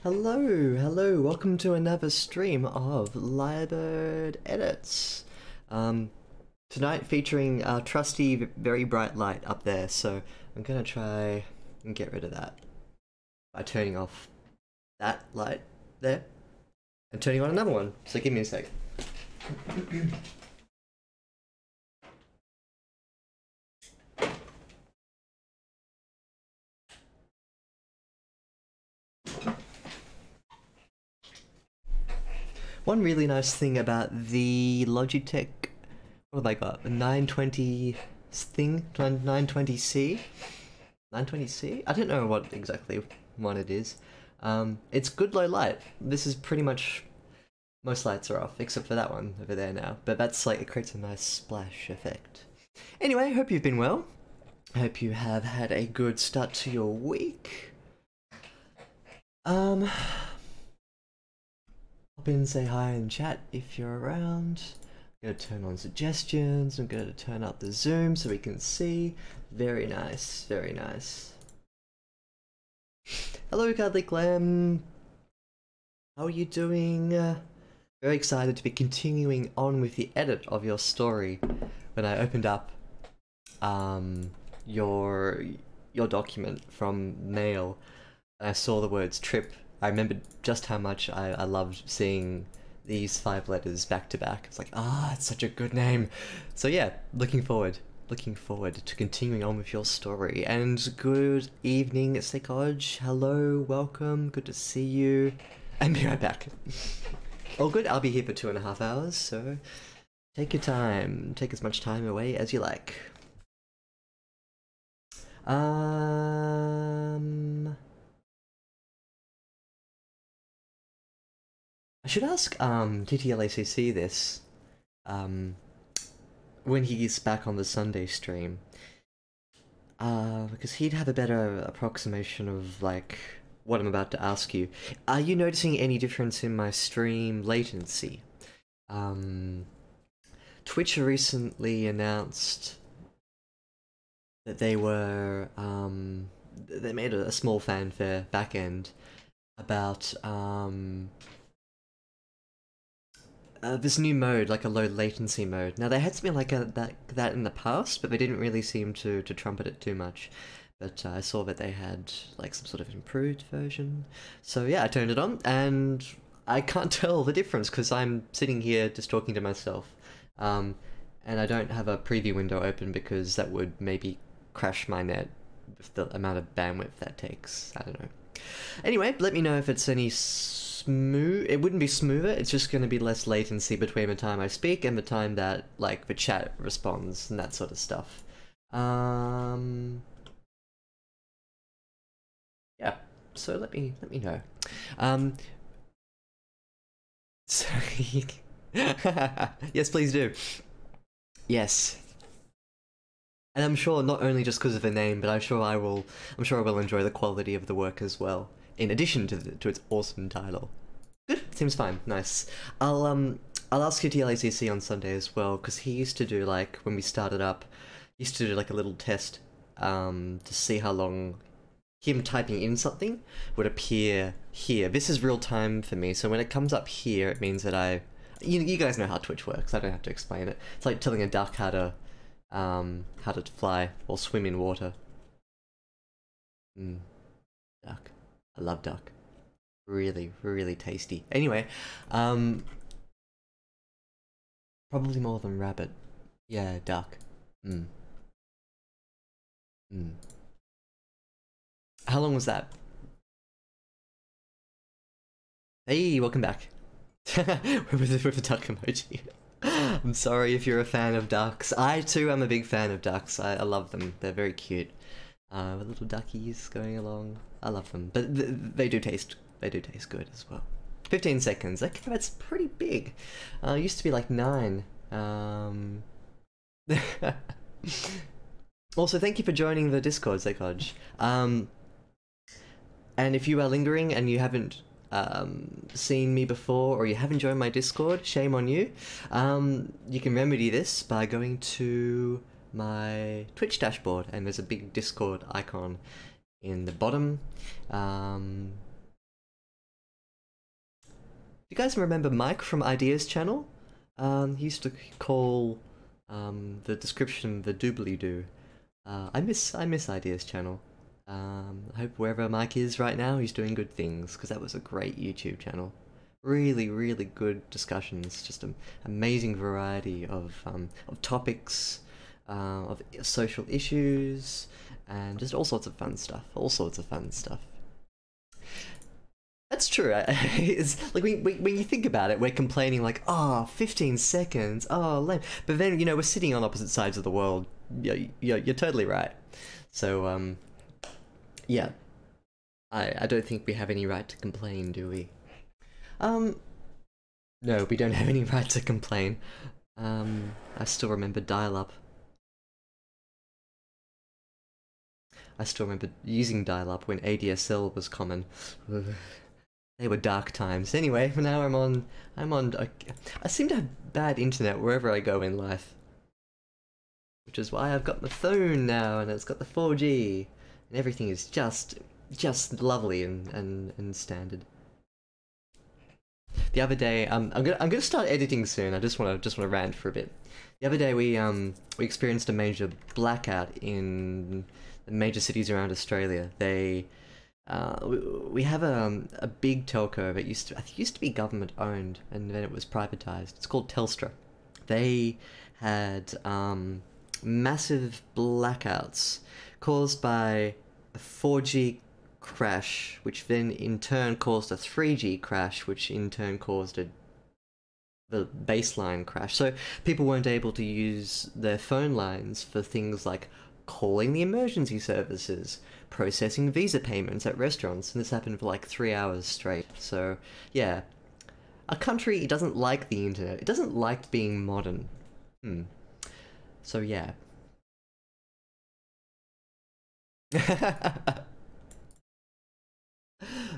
Hello, welcome to another stream of Lyrebird Edits. Tonight featuring our trusty, very bright light up there, so I'm gonna try and get rid of that by turning off that light there and turning on another one, so give me a sec. One really nice thing about the Logitech, what have I got? The 920 thing? 920C? 920C? I don't know what exactly one it is. It's good low light. This is pretty much, most lights are off, except for that one over there now. But that's like, it creates a nice splash effect. Anyway, hope you've been well. I hope you have had a good start to your week. Hop in, say hi in chat if you're around. I'm gonna turn on suggestions. I'm gonna turn up the zoom so we can see. Very nice, very nice. Hello, CuddlyClem. How are you doing? Very excited to be continuing on with the edit of your story. When I opened up your document from mail, and I saw the words trip, I remembered just how much I loved seeing these 5 letters back to back. It's like, it's such a good name. So yeah, looking forward to continuing on with your story. And good evening, Sekoj. Hello, welcome, good to see you. And be right back. All good, I'll be here for 2.5 hours, so take your time. Take as much time away as you like. I should ask TTLACC this when he's back on the Sunday stream, because he'd have a better approximation of like what I'm about to ask you. Are you noticing any difference in my stream latency? Twitch recently announced that they were they made a small fanfare backend about this new mode, like a low latency mode. Now, there had something like that in the past, but they didn't really seem to trumpet it too much. But I saw that they had like some sort of improved version. So yeah, I turned it on, and I can't tell the difference because I'm sitting here just talking to myself. And I don't have a preview window open because that would maybe crash my net with the amount of bandwidth that takes. I don't know. Anyway, let me know if it's any smooth. It wouldn't be smoother, it's just going to be less latency between the time I speak and the time that like the chat responds and that sort of stuff. Yeah, so let me know. Sorry. Yes, please do. Yes. And I'm sure not only just because of the name, but I'm sure I will enjoy the quality of the work as well, in addition to its awesome title. Good, seems fine, nice. I'll ask you TLACC on Sunday as well, because he used to do, like, when we started up, he used to do like a little test to see how long him typing in something would appear here. This is real time for me, so when it comes up here, it means that you guys know how Twitch works, I don't have to explain it. It's like telling a duck how to fly or swim in water. Duck. I love duck. Really, really tasty. Anyway, probably more than rabbit. Yeah, duck. How long was that? Hey, welcome back. with the duck emoji. I'm sorry if you're a fan of ducks. I too am a big fan of ducks. I love them. They're very cute. With little duckies going along. I love them. But they do taste good as well. 15 seconds. Okay, that's pretty big. Used to be like 9. Also, thank you for joining the Discord, Zekoj. And if you are lingering and you haven't seen me before, or you haven't joined my Discord, shame on you. You can remedy this by going to my Twitch dashboard, and there's a big Discord icon in the bottom. you guys remember Mike from Ideas channel? He used to call the description the doobly doo. I miss Ideas channel. I hope wherever Mike is right now, he's doing good things, because that was a great YouTube channel. Really, really good discussions. Just an amazing variety of topics, of social issues, and just all sorts of fun stuff. All sorts of fun stuff. That's true. It's like when you think about it, we're complaining like, oh, 15 seconds, oh, lame. But then, you know, we're sitting on opposite sides of the world. You're totally right. So, yeah. I don't think we have any right to complain, do we? No, we don't have any right to complain. I still remember dial-up. I still remember using dial-up when ADSL was common. They were dark times. Anyway, now I seem to have bad internet wherever I go in life. Which is why I've got my phone now, and it's got the 4G, and everything is just lovely and standard. The other day, I'm gonna start editing soon. I just wanna rant for a bit. The other day we experienced a major blackout in the major cities around Australia. We have a big telco that I think used to be government owned, and then it was privatized. It's called Telstra. They had massive blackouts caused by a 4G crash, which then in turn caused a 3G crash, which in turn caused the baseline crash. So people weren't able to use their phone lines for things like calling the emergency services, processing visa payments at restaurants, and this happened for like 3 hours straight. So yeah, a country doesn't like the internet. It doesn't like being modern. So yeah.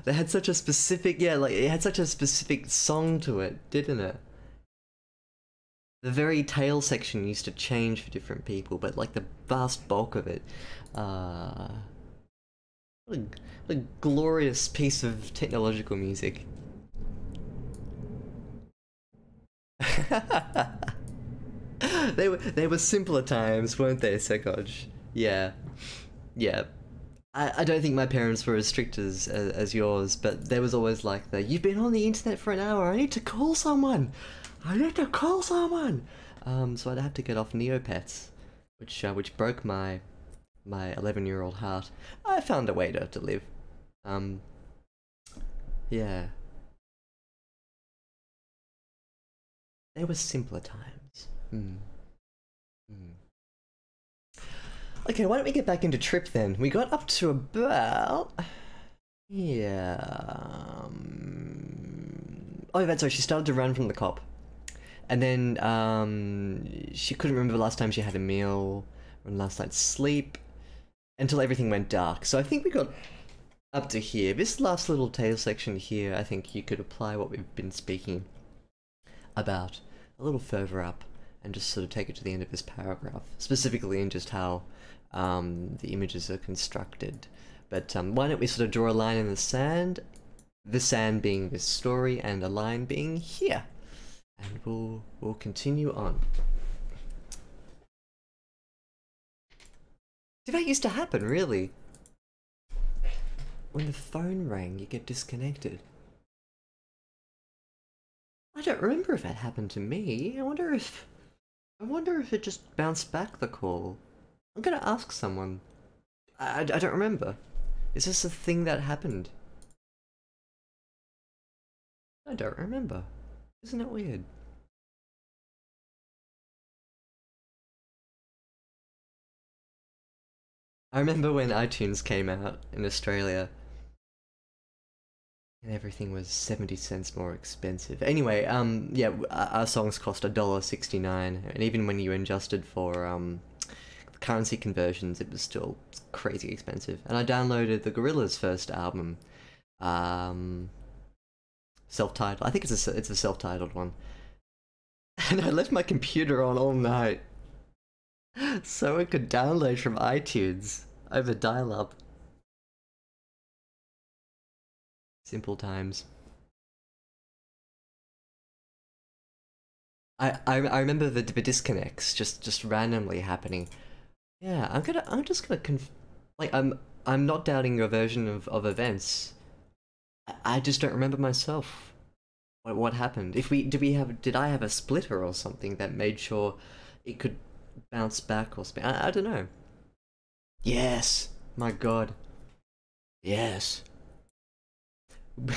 They had such a specific, yeah, like it had such a specific song to it, didn't it? The very tail section used to change for different people, but like the vast bulk of it, what a glorious piece of technological music. They were simpler times, weren't they, Sekoj? Yeah, yeah. I don't think my parents were as strict as yours, but there was always like the, you've been on the internet for an hour, I need to call someone! I need to call someone! So I'd have to get off Neopets, which broke my 11-year-old heart. I found a way to live. Yeah. They were simpler times. Okay, why don't we get back into Trip then? We got up to about... Yeah... Oh, that's right, she started to run from the cop. And then, she couldn't remember the last time she had a meal, or last night's sleep, until everything went dark. So I think we got up to here. This last little tale section here, I think you could apply what we've been speaking about a little further up, and just sort of take it to the end of this paragraph, specifically in just how the images are constructed. But why don't we sort of draw a line in the sand being this story, and a line being here, and we'll continue on. See, that used to happen, really. When the phone rang, you get disconnected. I don't remember if that happened to me. I wonder if it just bounced back the call. I'm gonna ask someone. I don't remember. Is this a thing that happened? I don't remember. Isn't it weird? I remember when iTunes came out in Australia, and everything was 70 cents more expensive. Anyway, yeah, our songs cost $1.69, and even when you adjusted for currency conversions, it was still crazy expensive. And I downloaded the Gorillaz' first album, self-titled. I think it's a self-titled one. And I left my computer on all night, so it could download from iTunes over dial-up. Simple times. I remember the disconnects just randomly happening. Yeah, I'm just gonna like I'm not doubting your version of events. I just don't remember myself. What happened? If we did I have a splitter or something that made sure it could bounce back or spin? I don't know. Yes, my God. Yes.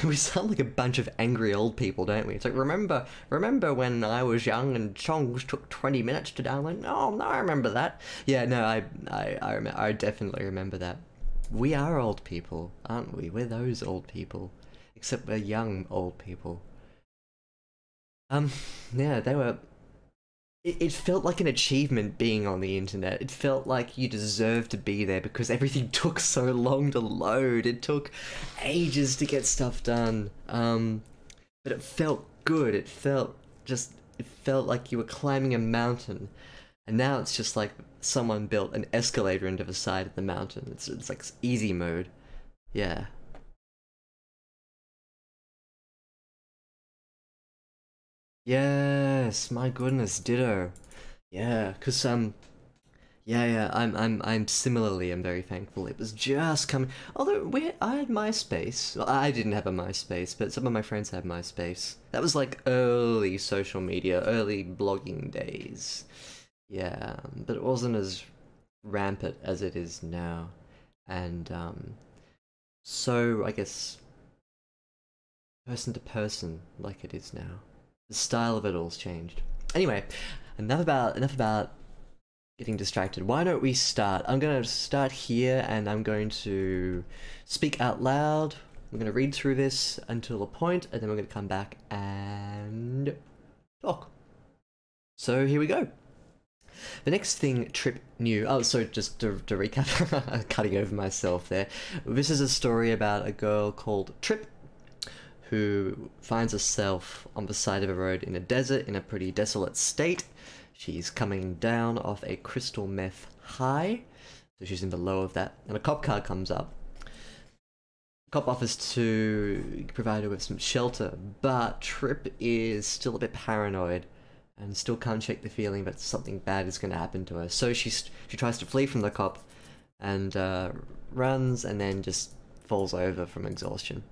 We sound like a bunch of angry old people, don't we? It's like remember when I was young and songs took 20 minutes to download? No, no, I remember that. Yeah, no, I definitely remember that. We are old people, aren't we? We're those old people, except we're young old people. Um, yeah, they were. It felt like an achievement being on the internet. It felt like you deserved to be there because everything took so long to load. It took ages to get stuff done. But it felt good. It felt like you were climbing a mountain. And now it's just like someone built an escalator into the side of the mountain. It's like easy mode. Yeah. Yes, my goodness, ditto. Yeah, cause yeah, I'm similarly, I'm very thankful. It was just coming. Although I had MySpace. Well, I didn't have a MySpace, but some of my friends had MySpace. That was like early social media, early blogging days. Yeah, but it wasn't as rampant as it is now, and so I guess person to person like it is now. The style of it all's changed. Anyway, enough about getting distracted. Why don't we start? I'm going to start here and I'm going to speak out loud. We're going to read through this until a point and then we're going to come back and talk. So here we go. The next thing Trip knew. Oh, so just to recap, cutting over myself there. This is a story about a girl called Trip who finds herself on the side of a road in a desert in a pretty desolate state. She's coming down off a crystal meth high, so she's in the low of that, and a cop car comes up. The cop offers to provide her with some shelter, but Trip is still a bit paranoid and still can't shake the feeling that something bad is going to happen to her. So she tries to flee from the cop and runs and then just falls over from exhaustion.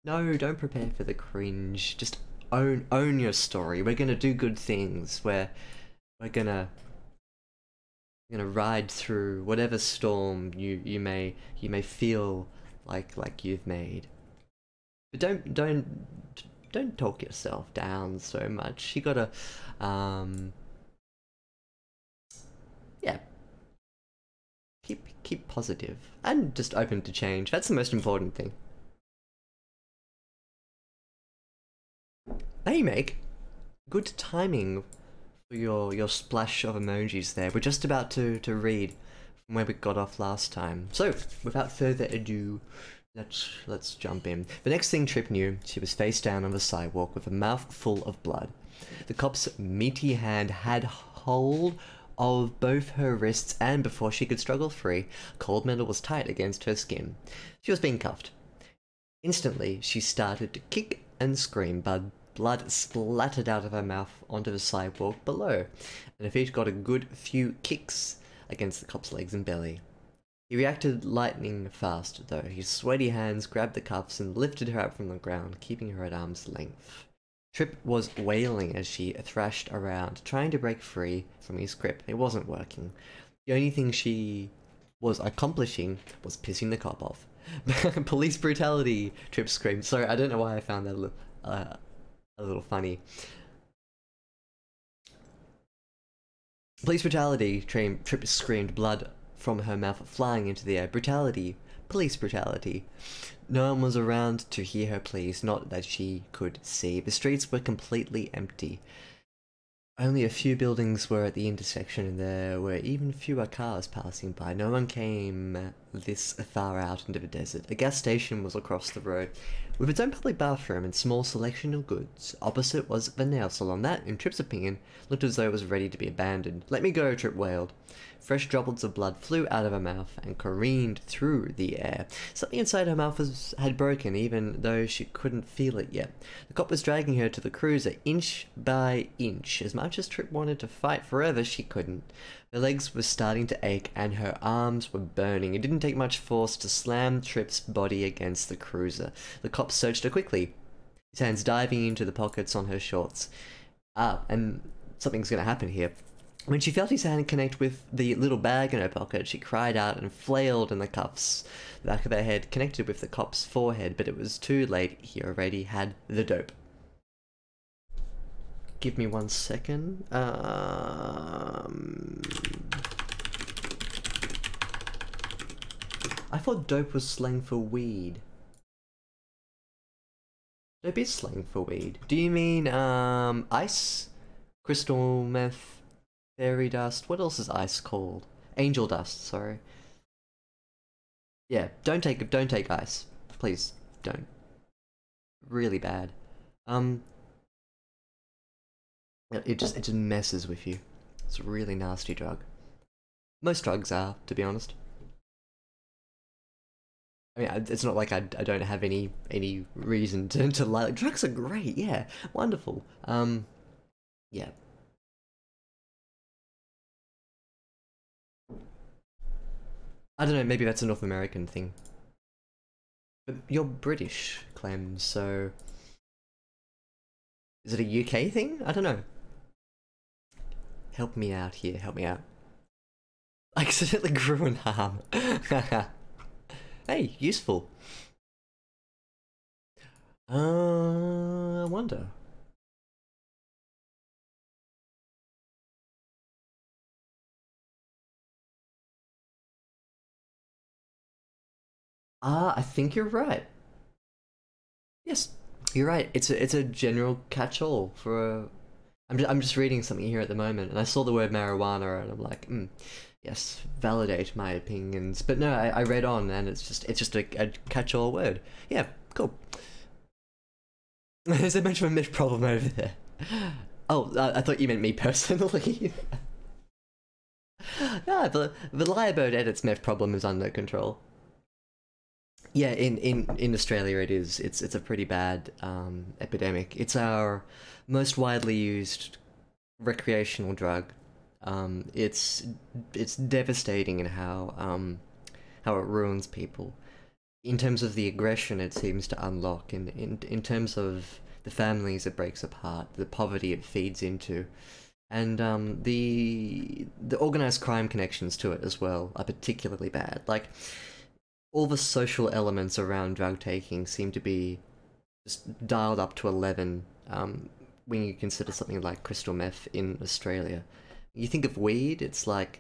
No, don't prepare for the cringe. Just own your story. We're gonna do good things. We're gonna ride through whatever storm you may feel like you've made. But don't talk yourself down so much. You gotta yeah, keep positive and just open to change. That's the most important thing. Hey, Meg. Good timing for your splash of emojis there. We're just about to read from where we got off last time. So, without further ado, let's jump in. The next thing Trip knew, she was face down on the sidewalk with a mouth full of blood. The cop's meaty hand had hold of both her wrists, and before she could struggle free, cold metal was tight against her skin. She was being cuffed. Instantly, she started to kick and scream, but blood splattered out of her mouth onto the sidewalk below, and her feet got a good few kicks against the cop's legs and belly. He reacted lightning fast, though. His sweaty hands grabbed the cuffs and lifted her up from the ground, keeping her at arm's length. Trip was wailing as she thrashed around, trying to break free from his grip. It wasn't working. The only thing she was accomplishing was pissing the cop off. Police brutality! Trip screamed. Sorry, I don't know why I found that a little funny. Police brutality! Trip screamed, blood from her mouth flying into the air. Brutality! Police brutality! No one was around to hear her pleas, not that she could see. The streets were completely empty. Only a few buildings were at the intersection and there were even fewer cars passing by. No one came this far out into the desert. A gas station was across the road, with its own public bathroom and small selection of goods. Opposite was the nail salon that, in Trip's opinion, looked as though it was ready to be abandoned. "Let me go," Trip wailed. Fresh droplets of blood flew out of her mouth and careened through the air. Something inside her mouth had broken, even though she couldn't feel it yet. The cop was dragging her to the cruiser, inch by inch. As much as Trip wanted to fight forever, she couldn't. Her legs were starting to ache, and her arms were burning. It didn't take much force to slam Trip's body against the cruiser. The cop searched her quickly, his hands diving into the pockets on her shorts. And something's gonna happen here. When she felt his hand connect with the little bag in her pocket, she cried out and flailed in the cuffs. The back of her head connected with the cop's forehead, but it was too late. He already had the dope. Give me 1 second. I thought dope was slang for weed. Dope is slang for weed. Do you mean, ice? Crystal meth? Fairy dust. What else is ice called? Angel dust, sorry. Yeah, don't take ice. Please, don't. Really bad. It just messes with you. It's a really nasty drug. Most drugs are, to be honest. I mean, it's not like I don't have any reason to like. Drugs are great, yeah, wonderful. Yeah. I don't know, maybe that's a North American thing. But you're British, Clem, so... Is it a UK thing? I don't know. Help me out here, help me out. I accidentally grew an arm. Hey, useful. I wonder. I think you're right. Yes, you're right. It's a general catch-all for a... I'm just reading something here at the moment, and I saw the word marijuana, and I'm like, yes, validate my opinions. But no, I read on, and it's just a catch-all word. Yeah, cool. There's a bunch of a myth problem over there. Oh, I thought you meant me personally. No, the Lyrebird edits meth problem is under control. Yeah, in Australia it is. It's a pretty bad epidemic. It's our most widely used recreational drug. It's devastating in how it ruins people. In terms of the aggression it seems to unlock, and in terms of the families it breaks apart, the poverty it feeds into, and the organized crime connections to it as well are particularly bad. Like, all the social elements around drug taking seem to be just dialed up to 11 when you consider something like crystal meth in Australia. You think of weed, it's like...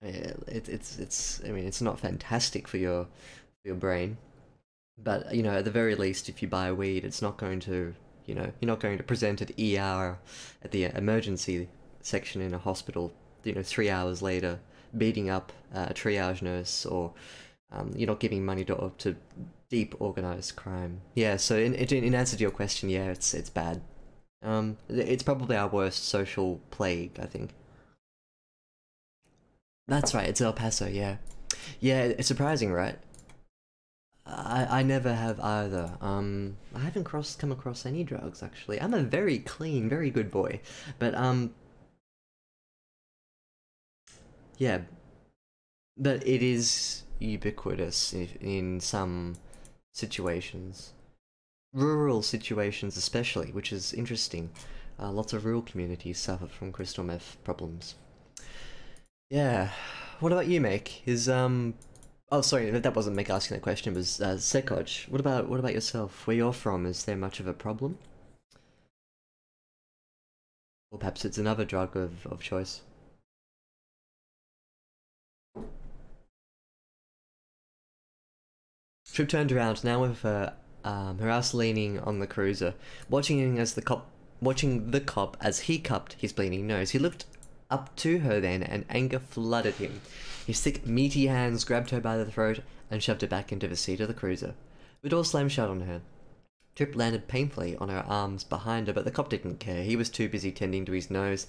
It's I mean, it's not fantastic for your brain, but, you know, at the very least, if you buy weed, it's not going to, you know, you're not going to present at ER at the emergency section in a hospital, you know, 3 hours later, beating up a triage nurse, or you're not giving money to deep organized crime. Yeah, so in answer to your question, yeah, it's bad. It's probably our worst social plague, I think. That's right, it's El Paso, yeah. Yeah, it's surprising, right? I never have either. I haven't come across any drugs, actually. I'm a very clean, very good boy. But, yeah, but it is ubiquitous in some situations. Rural situations especially, which is interesting. Lots of rural communities suffer from crystal meth problems. Yeah. What about you, Make? Oh, sorry, that wasn't Make asking that question, it was Sekoj. What about yourself? Where you're from, is there much of a problem? Or perhaps it's another drug of choice. Trip turned around, now with her ass leaning on the cruiser, watching the cop as he cupped his bleeding nose. He looked up to her then, and anger flooded him. His thick, meaty hands grabbed her by the throat and shoved her back into the seat of the cruiser. The door slammed shut on her. Trip landed painfully on her arms behind her, but the cop didn't care. He was too busy tending to his nose.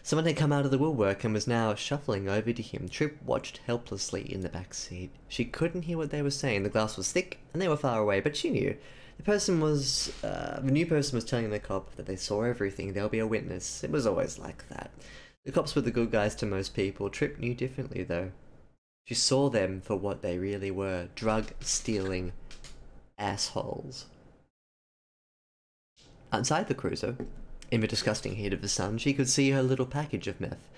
Someone had come out of the woodwork and was now shuffling over to him. Trip watched helplessly in the back seat. She couldn't hear what they were saying. The glass was thick and they were far away, but she knew. The new person was telling the cop that they saw everything. There'll be a witness. It was always like that. The cops were the good guys to most people. Trip knew differently, though. She saw them for what they really were. Drug-stealing assholes. Outside the cruiser, in the disgusting heat of the sun, she could see her little package of meth.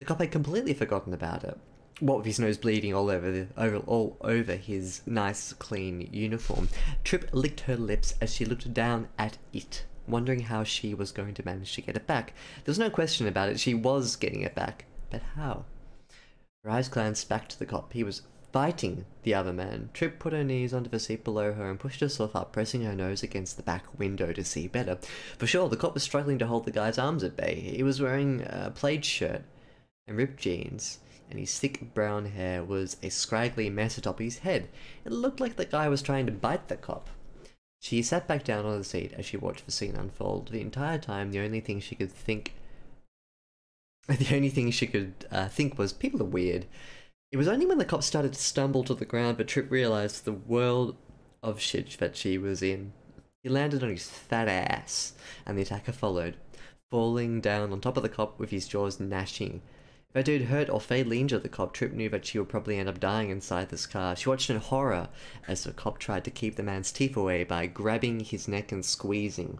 The cop had completely forgotten about it. What with his nose bleeding all over his nice, clean uniform, Trip licked her lips as she looked down at it, wondering how she was going to manage to get it back. There was no question about it, she was getting it back. But how? Her eyes glanced back to the cop. He was fighting the other man. Trip put her knees onto the seat below her and pushed herself up, pressing her nose against the back window to see better. For sure, the cop was struggling to hold the guy's arms at bay. He was wearing a plaid shirt and ripped jeans, and his thick brown hair was a scraggly mess atop his head. It looked like the guy was trying to bite the cop. She sat back down on the seat as she watched the scene unfold. The entire time, the only thing she could think was, people are weird. It was only when the cop started to stumble to the ground that Trip realized the world of shit that she was in. He landed on his fat ass, and the attacker followed, falling down on top of the cop with his jaws gnashing. If that dude hurt or fatally injured the cop, Trip knew that she would probably end up dying inside this car. She watched in horror as the cop tried to keep the man's teeth away by grabbing his neck and squeezing.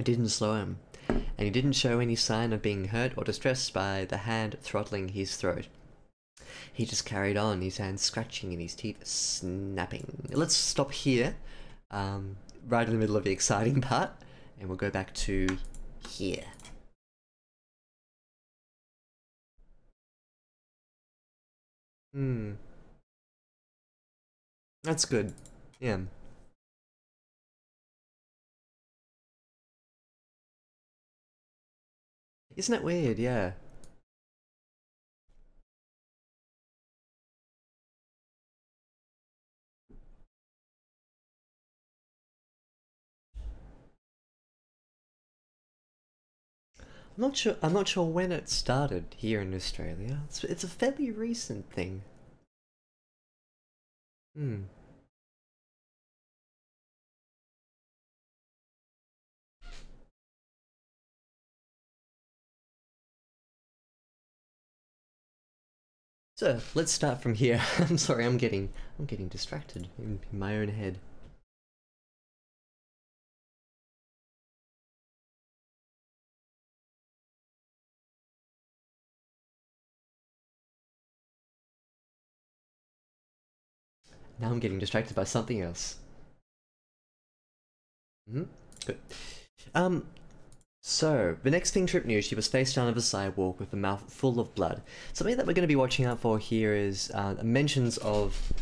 It didn't slow him, and he didn't show any sign of being hurt or distressed by the hand throttling his throat. He just carried on, his hands scratching and his teeth snapping. Let's stop here, right in the middle of the exciting part, and we'll go back to here. That's good. Yeah. Isn't that weird? Yeah. I'm not sure when it started here in Australia. It's a fairly recent thing. Hmm. So let's start from here. I'm sorry, I'm getting distracted in my own head. Now I'm getting distracted by something else. Good. So, the next thing Trip knew, she was face down on the sidewalk with a mouth full of blood. Something that we're going to be watching out for here is mentions of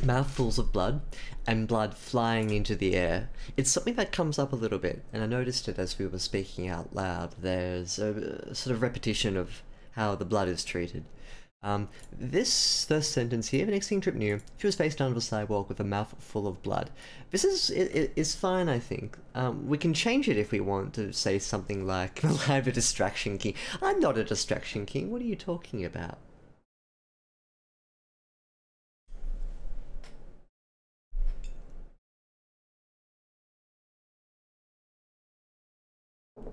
mouthfuls of blood and blood flying into the air. It's something that comes up a little bit, and I noticed it as we were speaking out loud. There's a sort of repetition of how the blood is treated. This first sentence here, the next thing Trip knew, she was face down on the sidewalk with a mouth full of blood. This is fine, I think. We can change it if we want to say something like, I'm a distraction king. I'm not a distraction king, what are you talking about? I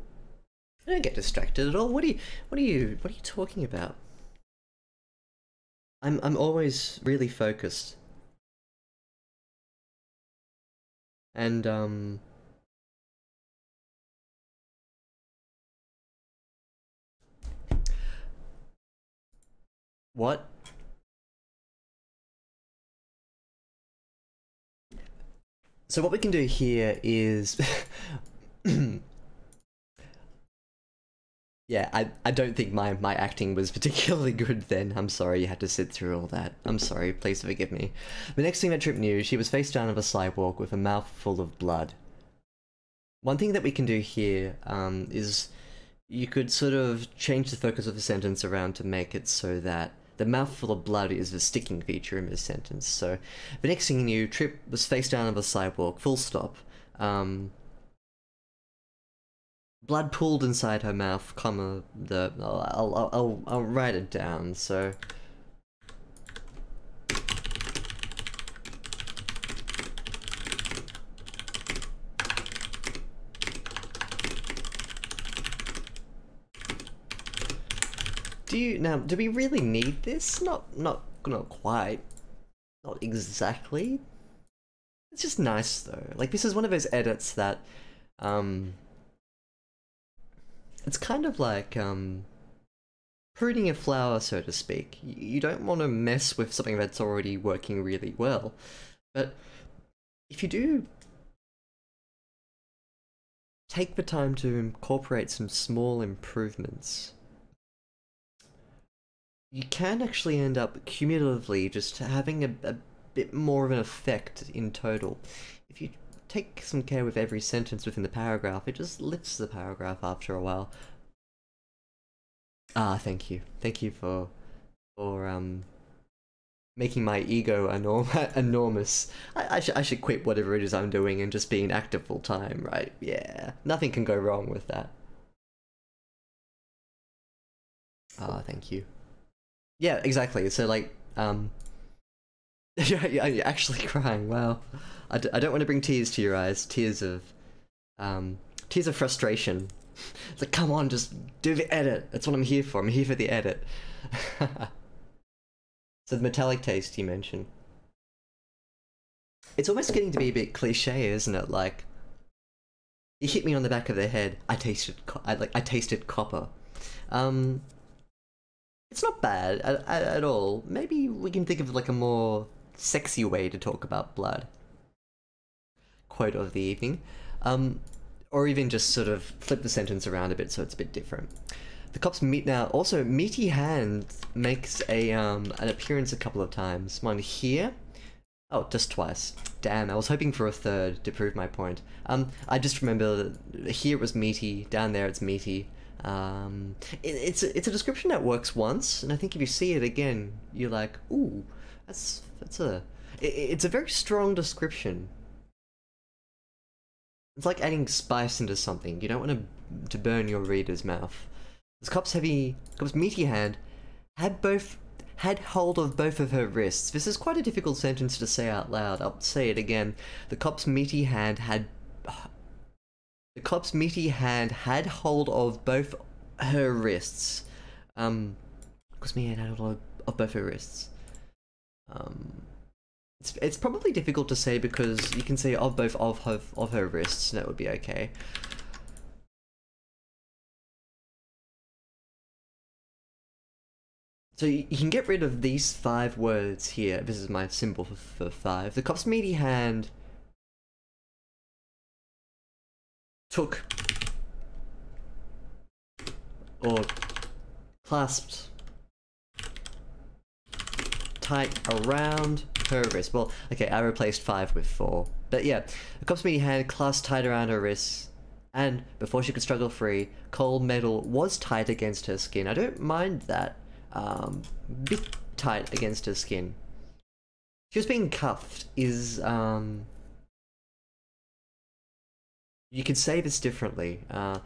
don't get distracted at all. What are you talking about? I'm always really focused. And what? So what we can do here is yeah, I don't think my acting was particularly good then. I'm sorry you had to sit through all that. I'm sorry, please forgive me. The next thing that Trip knew, she was face down on a sidewalk with a mouth full of blood. One thing that we can do here is you could sort of change the focus of the sentence around to make it so that the mouthful of blood is the sticking feature in this sentence. So, the next thing you knew, Trip was face down on the sidewalk, full stop. Blood pooled inside her mouth, comma, I'll write it down, so... do we really need this? Not quite. Not exactly. It's just nice though. Like, this is one of those edits that, it's kind of like, pruning a flower, so to speak. You don't want to mess with something that's already working really well. But if you do take the time to incorporate some small improvements, you can actually end up cumulatively just having a bit more of an effect in total. If you take some care with every sentence within the paragraph, it just lifts the paragraph after a while. Ah, thank you. Thank you for making my ego enormous. I should quit whatever it is I'm doing and just be inactive full time, right? Yeah, nothing can go wrong with that. Ah, thank you. Yeah, exactly. So like, you're actually crying. Wow. I don't want to bring tears to your eyes. Tears of frustration. It's like, come on, just do the edit. That's what I'm here for. I'm here for the edit. So the metallic taste you mentioned. It's almost getting to be a bit cliche, isn't it? Like, you hit me on the back of the head. I tasted copper. It's not bad at all. Maybe we can think of like a more sexy way to talk about blood. Quote of the evening. Or even just sort of flip the sentence around a bit so it's a bit different. The cop's meaty hand makes an appearance a couple of times. One here. Oh, just twice. Damn, I was hoping for a third to prove my point. I just remember that here it was meaty, down there it's meaty. It's a description that works once, and I think if you see it again, you're like, ooh, it's a very strong description. It's like adding spice into something. You don't want to burn your reader's mouth. This cop's meaty hand had hold of both of her wrists. This is quite a difficult sentence to say out loud. I'll say it again. The cop's meaty hand had hold of both her wrists. Cop's meaty hand had hold of both her wrists. It's probably difficult to say because you can say of both of her wrists, and that would be okay. So you can get rid of these 5 words here. This is my symbol for 5. The cop's meaty hand took or clasped tight around her wrist. Well, okay, I replaced 5 with 4. But yeah, the cop's meaty hand clasped tight around her wrists, and before she could struggle free, cold metal was tight against her skin. I don't mind that. Bit tight against her skin. She was being cuffed is, you could say this differently.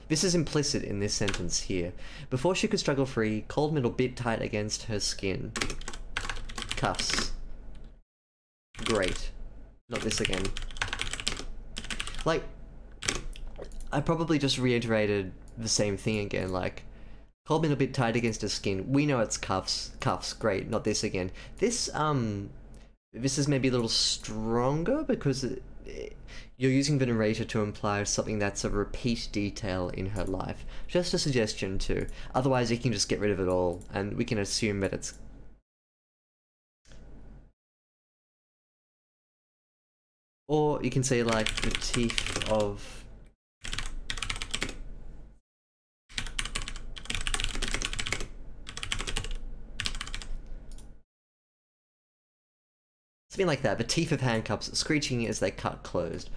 This is implicit in this sentence here. Before she could struggle free, cold metal bit tight against her skin. Cuffs. Great. Not this again. Like, I probably just reiterated the same thing again, like, cold metal bit tight against her skin. We know it's cuffs. Cuffs. Great. Not this again. This is maybe a little stronger because you're using the narrator to imply something that's a repeat detail in her life. Just a suggestion too. Otherwise you can just get rid of it all and we can assume that it's... Or you can say like the teeth of... Something like that. The teeth of handcuffs screeching as they cut closed.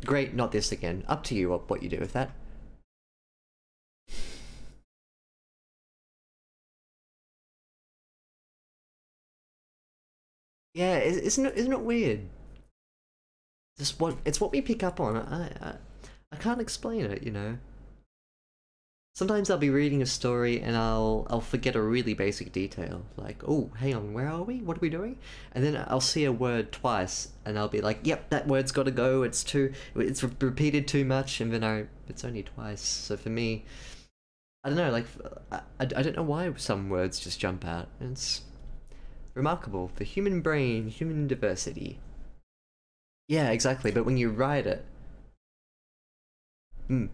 Great, not this again. Up to you what you do with that. Yeah, isn't it weird? Just what it's what we pick up on. I can't explain it, you know. Sometimes I'll be reading a story and I'll forget a really basic detail, like, oh, hang on, where are we? What are we doing? And then I'll see a word twice and I'll be like, yep, that word's got to go. It's repeated too much, and then it's only twice. So for me, I don't know, like I don't know why some words just jump out. It's remarkable. The human brain, human diversity. Yeah, exactly. But when you write it, hmm,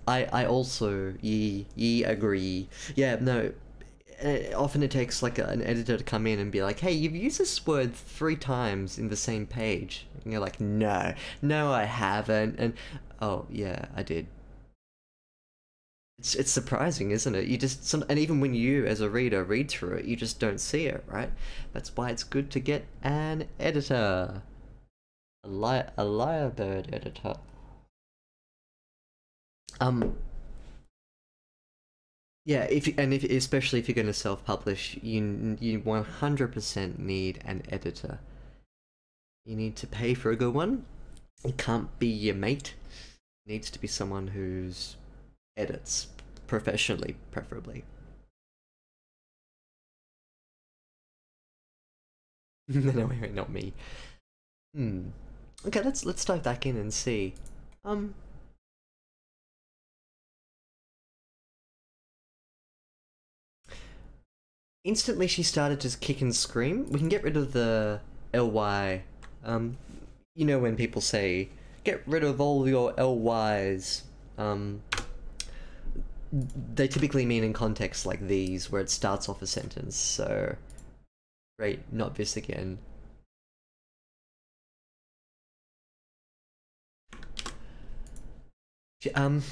I also ye agree. Yeah, no. Often it takes like an editor to come in and be like, "Hey, you've used this word 3 times in the same page," and you're like, "No, no, I haven't." And oh yeah, I did. It's surprising, isn't it? And even when you, as a reader, read through it, you just don't see it, right? That's why it's good to get an editor, a lyrebird editor. Um, Yeah, if especially if you're going to self-publish, you 100% need an editor. You need to pay for a good one. It can't be your mate. It needs to be someone who's edits professionally, preferably. No, wait, not me. Hmm. Okay, let's dive back in and see. Um. Instantly, she started to kick and scream. We can get rid of the ly. Um, you know when people say, "Get rid of all your lys." Um, they typically mean in contexts like these, where it starts off a sentence. So, great, not this again. Um,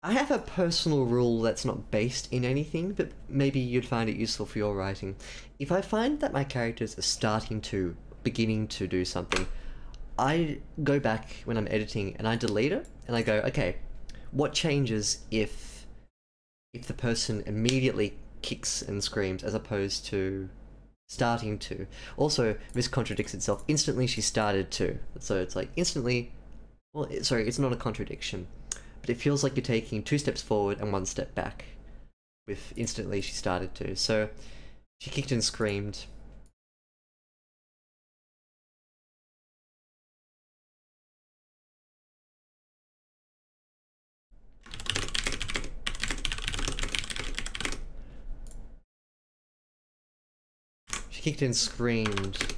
I have a personal rule that's not based in anything, but maybe you'd find it useful for your writing. If I find that my characters are beginning to do something, I go back when I'm editing and I delete it, and I go, okay, what changes if the person immediately kicks and screams as opposed to starting to? Also, this contradicts itself. Instantly she started to. So it's like instantly, well, sorry, it's not a contradiction, but it feels like you're taking 2 steps forward and 1 step back with instantly she started to. So she kicked and screamed. She kicked and screamed,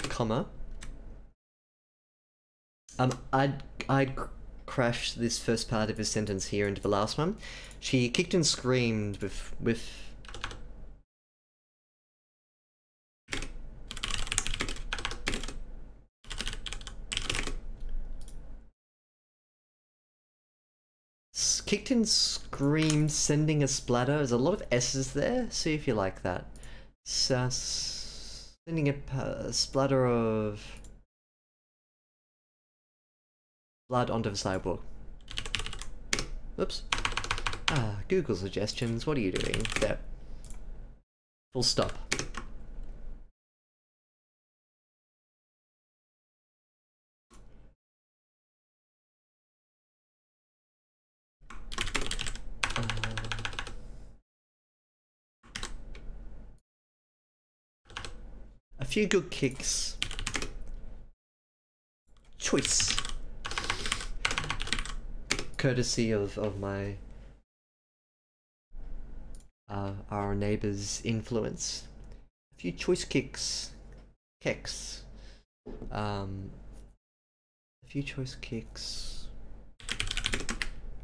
comma. I'd crash this first part of his sentence here into the last one. She kicked and screamed with kicked and screamed, sending a splatter. There's a lot of S's there. See if you like that. Sending a splatter of blood onto the sidewalk. Oops. Ah, Google suggestions. What are you doing? There. Full stop. A few good kicks. Choice. Courtesy of my our neighbor's influence. A few choice kicks. Kicks. A few choice kicks.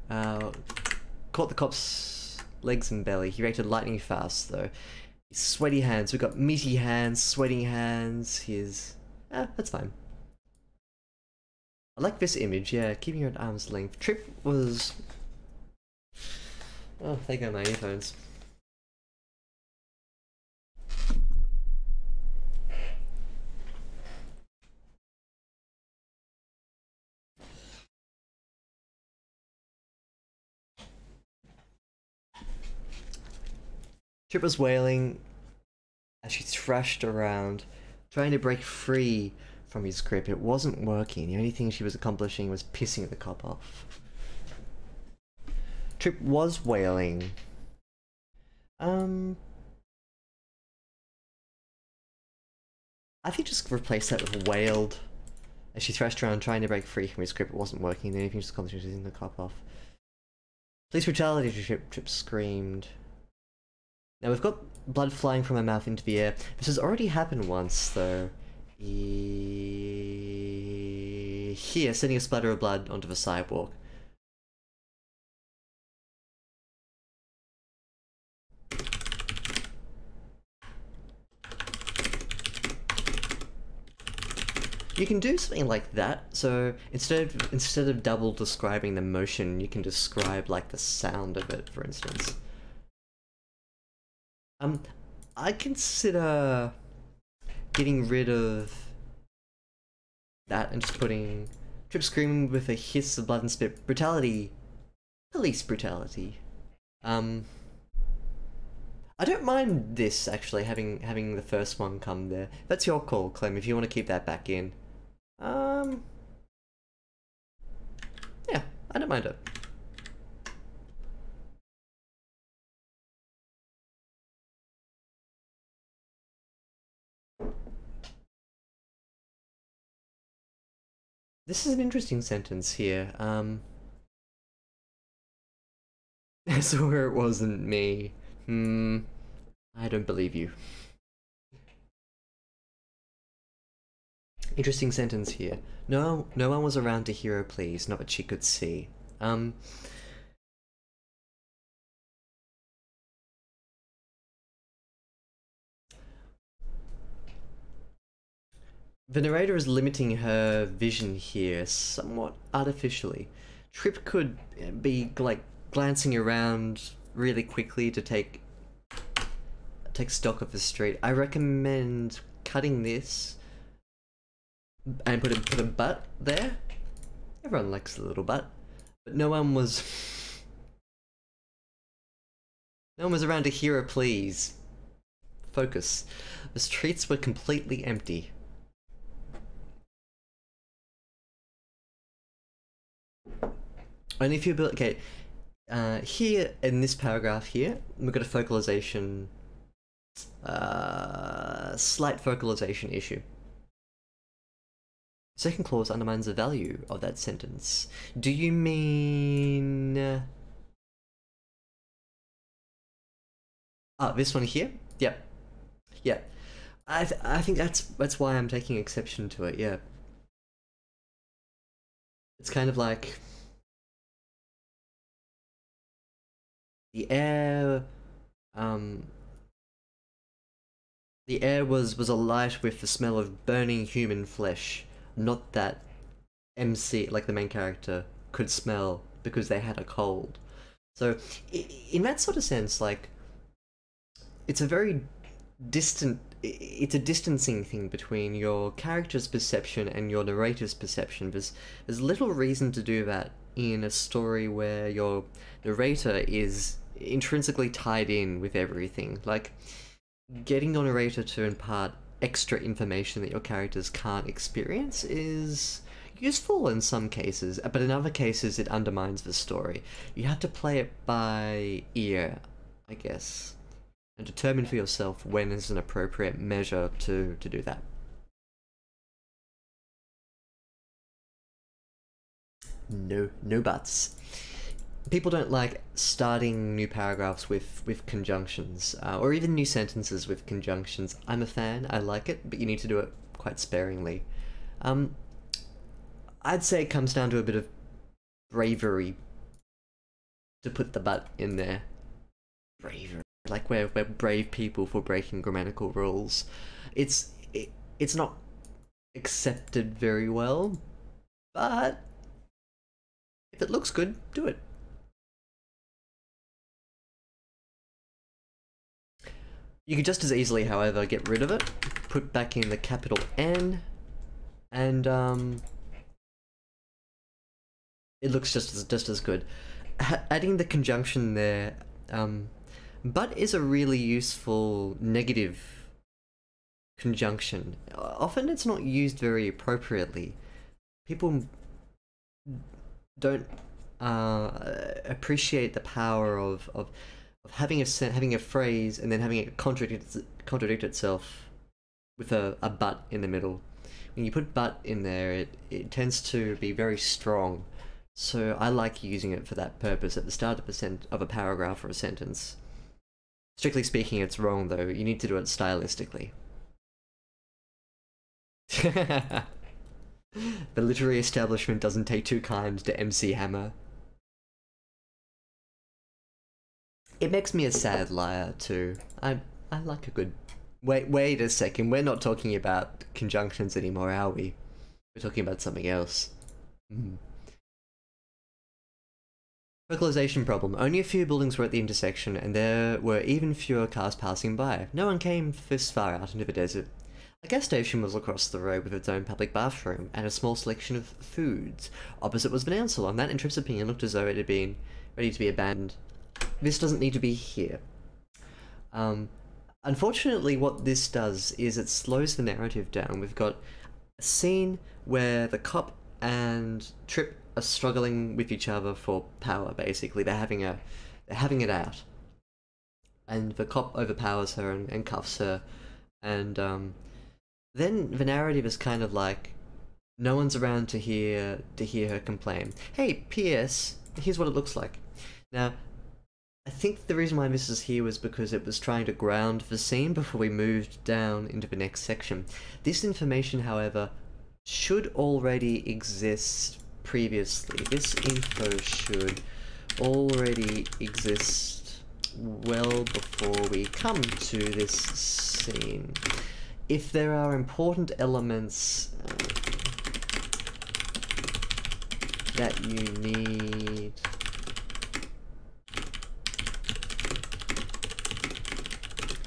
Caught the cop's legs and belly. He reacted lightning fast though. His sweaty hands. We've got meaty hands, sweating hands. That's fine. I like this image, yeah, keeping her at arm's length. Trip was... Oh, there go my earphones. Trip was wailing as she thrashed around, trying to break free from his grip. It wasn't working. The only thing she was accomplishing was pissing the cop off. Trip was wailing. I think just replace that with wailed. As she thrashed around trying to break free from his grip, it wasn't working. The only thing she was accomplishing was pissing the cop off. Police brutality, Trip screamed. Now we've got blood flying from her mouth into the air. This has already happened once, though. Here, sending a splatter of blood onto the sidewalk. You can do something like that. So instead of double describing the motion, you can describe like the sound of it, for instance. I consider getting rid of that and just putting Trip screaming with a hiss of blood and spit. Brutality. Police brutality. I don't mind this actually having the first one come there. That's your call, Clem, if you want to keep that back in. Yeah, I don't mind it. This is an interesting sentence here. I swear it wasn't me. I don't believe you. Interesting sentence here. No one was around to hear her pleas, not that she could see. The narrator is limiting her vision here somewhat artificially. Trip could be like glancing around really quickly to take stock of the street. I recommend cutting this and put a butt there. Everyone likes a little butt, but no one was around to hear her pleas. Focus. The streets were completely empty. Only if you build. Okay, here in this paragraph here, we've got a focalization, slight focalization issue. Second clause undermines the value of that sentence. Do you mean... this one here? Yep. Yeah. I think that's why I'm taking exception to it, yeah. It's kind of like... The air was alight with the smell of burning human flesh. Not that MC, like the main character, could smell because they had a cold. So, in that sort of sense, like, it's a very distant... It's a distancing thing between your character's perception and your narrator's perception. There's little reason to do that in a story where your narrator is intrinsically tied in with everything. Like, getting your narrator to impart extra information that your characters can't experience is useful in some cases, but in other cases it undermines the story. You have to play it by ear, I guess, and determine for yourself when is an appropriate measure to do that. No buts. People don't like starting new paragraphs with conjunctions, or even new sentences with conjunctions. I'm a fan, I like it, but you need to do it quite sparingly. I'd say it comes down to a bit of bravery to put the but in there. Bravery. Like we're brave people for breaking grammatical rules. It's not accepted very well, but if it looks good, do it. You could just as easily, however, get rid of it, put back in the capital N, and it looks just as good. Adding the conjunction there But is a really useful negative conjunction. Often it's not used very appropriately. People don't appreciate the power of having having a phrase and then having it contradict itself with a but in the middle. When you put but in there, it tends to be very strong. So I like using it for that purpose at the start of a paragraph or a sentence. Strictly speaking, it's wrong though. You need to do it stylistically. The literary establishment doesn't take too kind to MC Hammer. It makes me a sad liar too. I like a good... Wait a second, we're not talking about conjunctions anymore, are we? We're talking about something else. Localization problem. Only a few buildings were at the intersection, and there were even fewer cars passing by. No one came this far out into the desert. A gas station was across the road with its own public bathroom, and a small selection of foods. Opposite was an ant salon. That, in Trip's opinion, looked as though it had been ready to be abandoned. This doesn't need to be here. Unfortunately, what this does is it slows the narrative down. We've got a scene where the cop and Trip are struggling with each other for power, basically. They're having it out. And the cop overpowers her and cuffs her. And then the narrative is kind of like, no one's around to hear her complain. Hey, P.S., here's what it looks like. Now, I think the reason why this is here was because it was trying to ground the scene before we moved down into the next section. This information, however, should already exist previously. This info should already exist well before we come to this scene. If there are important elements that you need...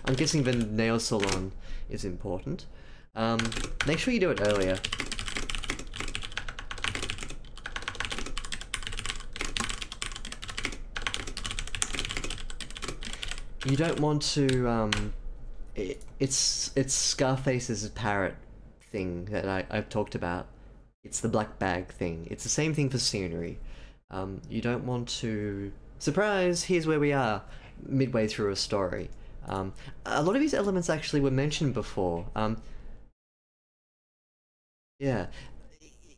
I'm guessing the nail salon is important. Make sure you do it earlier. You don't want to, it's Scarface's parrot thing that I've talked about. It's the black bag thing. It's the same thing for scenery. You don't want to... Surprise! Here's where we are, midway through a story. A lot of these elements actually were mentioned before. Yeah.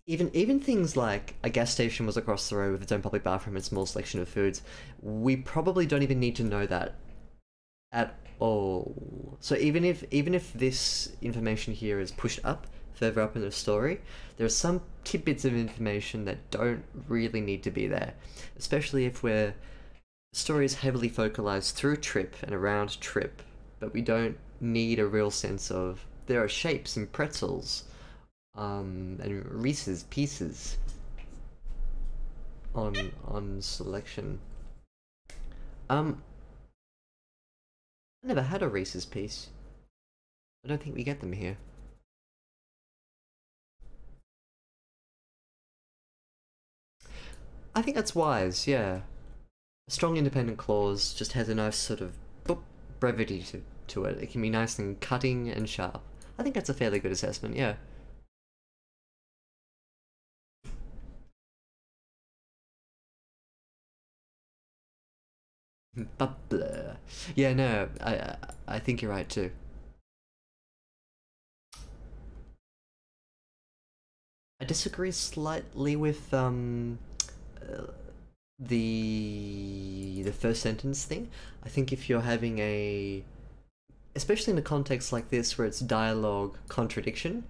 Even things like a gas station was across the road with its own public bathroom and a small selection of foods. We probably don't even need to know that at all. So even if this information here is pushed up, further up in the story, there are some tidbits of information that don't really need to be there. Especially if the story is heavily focalized through Trip and around Trip, but we don't need a real sense of there are shapes and pretzels and Reese's Pieces on selection. I never had a Reese's Piece. I don't think we get them here. I think that's wise, yeah. A strong independent clause just has a nice sort of brevity to it. It can be nice and cutting and sharp. I think that's a fairly good assessment, yeah. But bleh. Yeah, no, I think you're right too. I disagree slightly with the first sentence thing. I think if you're having especially in a context like this where it's dialogue contradiction,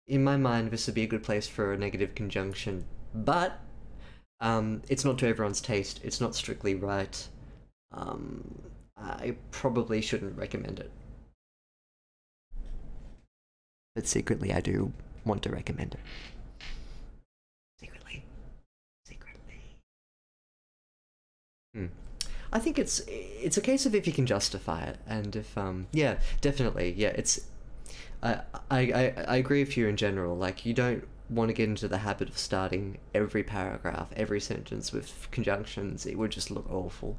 in my mind this would be a good place for a negative conjunction, but it's not to everyone's taste. It's not strictly right. I probably shouldn't recommend it. But secretly I do want to recommend it. I think it's a case of if you can justify it, and if yeah, definitely, yeah, it's I agree with you in general. Like, you don't want to get into the habit of starting every paragraph, every sentence with conjunctions. It would just look awful.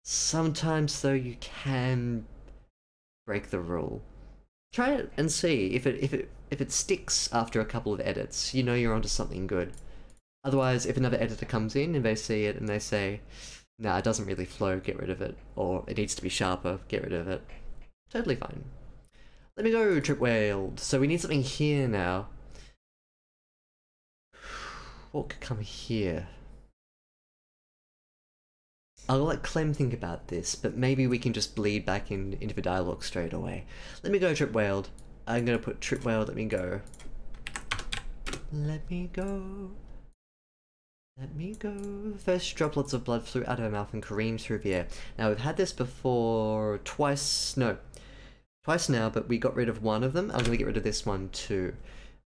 Sometimes though you can break the rule. Try it and see if it sticks after a couple of edits. You know you're onto something good. Otherwise, if another editor comes in and they see it and they say, "Nah, it doesn't really flow. Get rid of it," or "It needs to be sharper. Get rid of it." Totally fine. Let me go, Trip Whaled. So we need something here now. What could come here? I'll let Clem think about this, but maybe we can just bleed back into the dialogue straight away. Let me go, Trip Whaled. I'm gonna put Trip Whaled, let me go. Let me go. Let me go. First droplets of blood flew out of her mouth and careened through the air. Now, we've had this before twice now, but we got rid of one of them. I'm gonna get rid of this one too.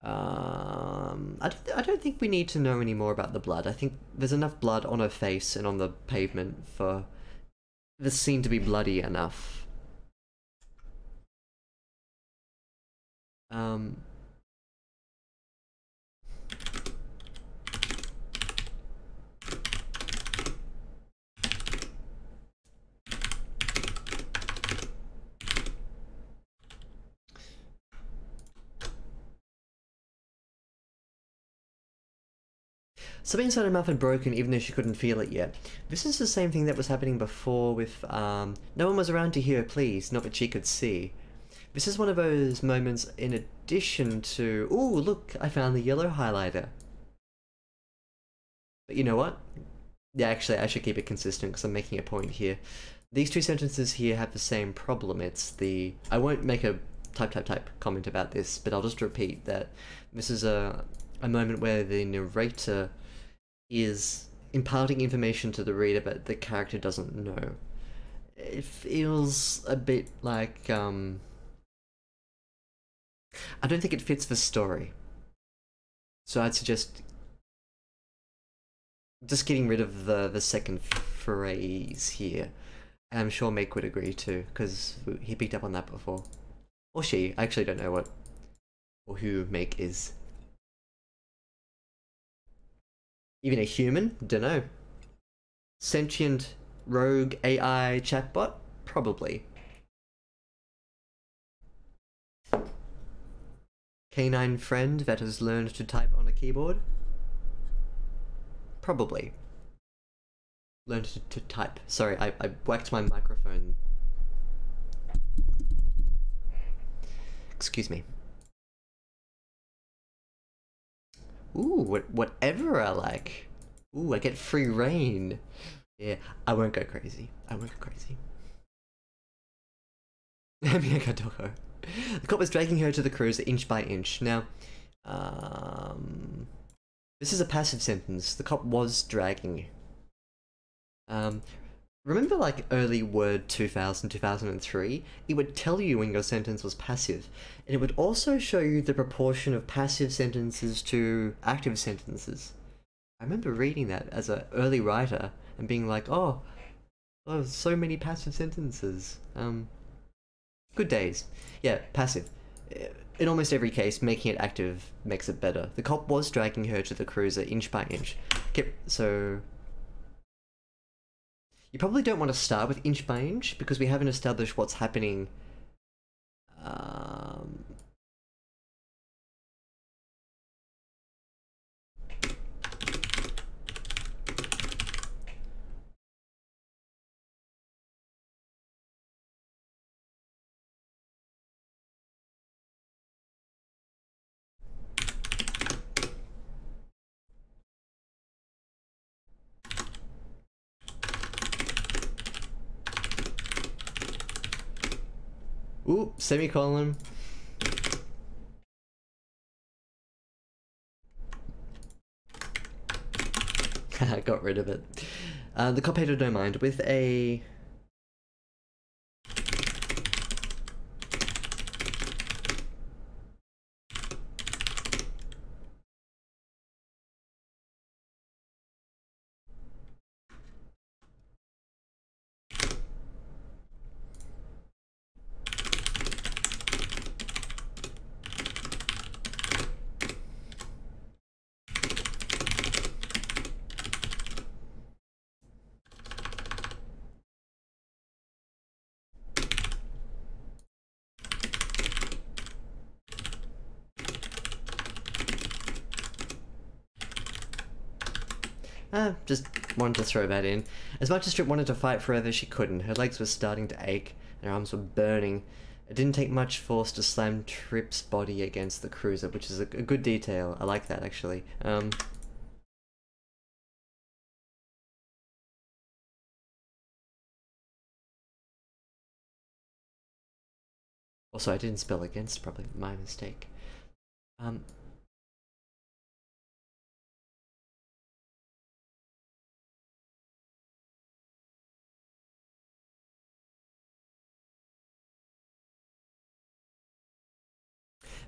I don't think we need to know any more about the blood. I think there's enough blood on her face and on the pavement for the scene to be bloody enough. Something inside her mouth had broken even though she couldn't feel it yet. This is the same thing that was happening before with, no one was around to hear her pleas, not that she could see. This is one of those moments in addition to, ooh, look, I found the yellow highlighter. But you know what? Yeah, actually, I should keep it consistent because I'm making a point here. These two sentences here have the same problem. It's the, I won't make a type comment about this, but I'll just repeat that this is a moment where the narrator is imparting information to the reader but the character doesn't know. It feels a bit like, I don't think it fits the story. So I'd suggest just getting rid of the second phrase here. And I'm sure Make would agree too, because he picked up on that before. Or she, I actually don't know what, or who Make is. Even a human? Dunno. Sentient rogue AI chatbot? Probably. Canine friend that has learned to type on a keyboard? Probably. Learned to type. Sorry, I whacked my microphone. Excuse me. Ooh, whatever I like. Ooh, I get free reign. Yeah, I won't go crazy. I won't go crazy. Miyakadoko. The cop was dragging her to the cruiser inch by inch. Now, this is a passive sentence. The cop was dragging. Remember like early Word 2000, 2003? It would tell you when your sentence was passive. And it would also show you the proportion of passive sentences to active sentences. I remember reading that as an early writer and being like, oh, so many passive sentences. Good days. Yeah, passive. In almost every case, making it active makes it better. The cop was dragging her to the cruiser inch by inch. So you probably don't want to start with inch by inch because we haven't established what's happening. Ooh, semicolon. Got rid of it. The cop hated no mind with a... Just wanted to throw that in. As much as Strip wanted to fight forever, she couldn't. Her legs were starting to ache, and her arms were burning. It didn't take much force to slam Trip's body against the cruiser, which is a good detail. I like that, actually. Also, I didn't spell against, probably my mistake.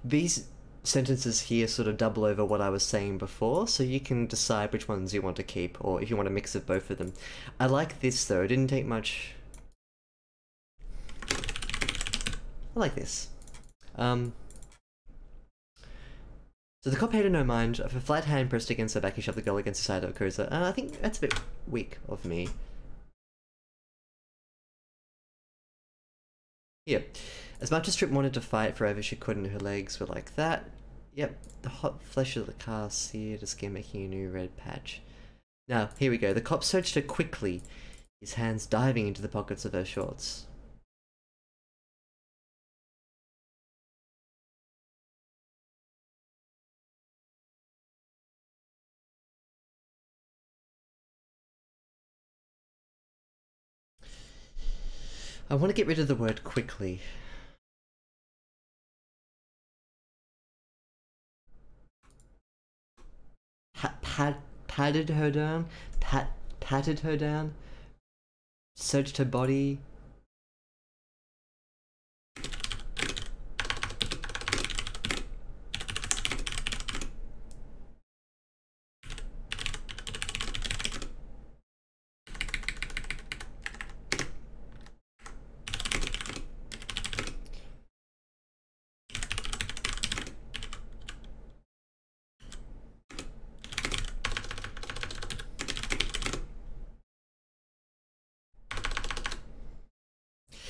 These sentences here sort of double over what I was saying before, so you can decide which ones you want to keep, or if you want a mix of both of them. I like this, though. It didn't take much... I like this. So the cop paid her no mind. If a flat hand pressed against her back, he shoved the girl against the side of the cruiser. I think that's a bit weak of me. Here. As much as Trip wanted to fight forever, she couldn't. Her legs were like that. Yep, the hot flesh of the car seared her skin, making a new red patch. Now, here we go. The cop searched her quickly, his hands diving into the pockets of her shorts. I want to get rid of the word quickly. Patted her down? Patted her down? Searched her body?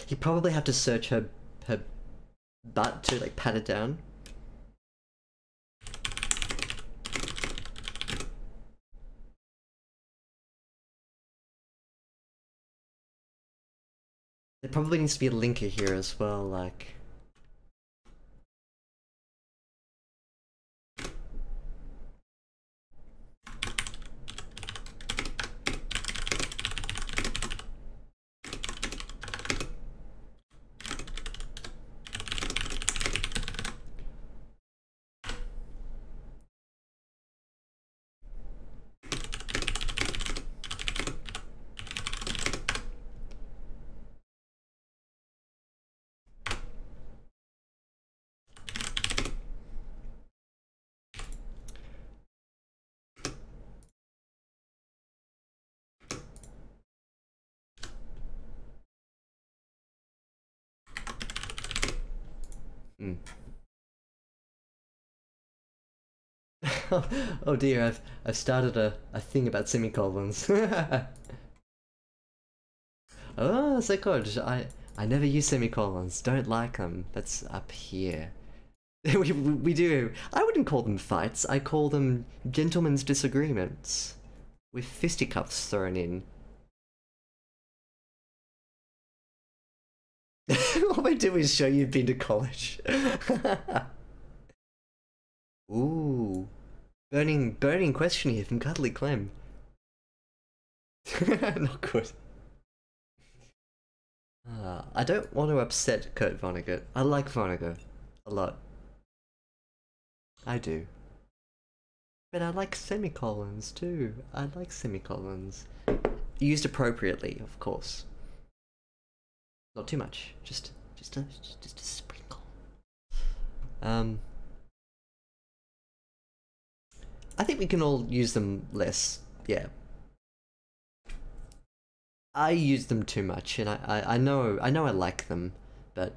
He'd probably have to search her butt to like pat it down. There probably needs to be a linker here as well, like... Oh dear, I've started a thing about semicolons. Oh, so good. I never use semicolons. Don't like them. That's up here. we do. I wouldn't call them fights. I call them gentlemen's disagreements, with fisticuffs thrown in. All I do is show you've been to college. Ooh. Burning question here from CuddlyClem. Not good. I don't want to upset Kurt Vonnegut. I like Vonnegut a lot. I do. But I like semicolons too. I like semicolons. Used appropriately, of course. Not too much. Just a sprinkle. I think we can all use them less, yeah. I use them too much, and I know I like them, but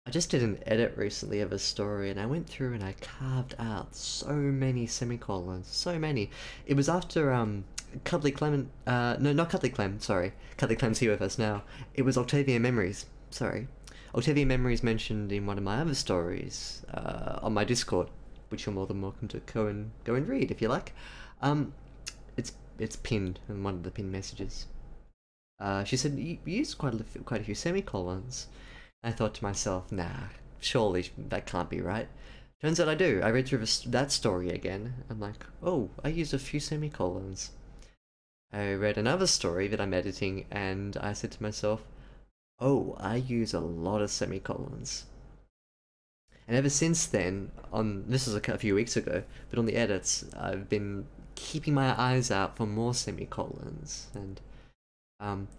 I just did an edit recently of a story, and I went through and I carved out so many semicolons, so many. It was after CuddlyClement, no, not CuddlyClem, sorry. CuddlyClem's here with us now. It was Octavia Memories, sorry. Octavia Memories mentioned in one of my other stories on my Discord, which you're more than welcome to go and read if you like. It's it's pinned in one of the pinned messages. She said, you used quite a few semicolons. I thought to myself, nah, surely that can't be right. Turns out I do. I read through that story again. I'm like, oh, I used a few semicolons. I read another story that I'm editing, and I said to myself, oh, I use a lot of semicolons. And ever since then, this was a few weeks ago, but on the edits, I've been keeping my eyes out for more semicolons, and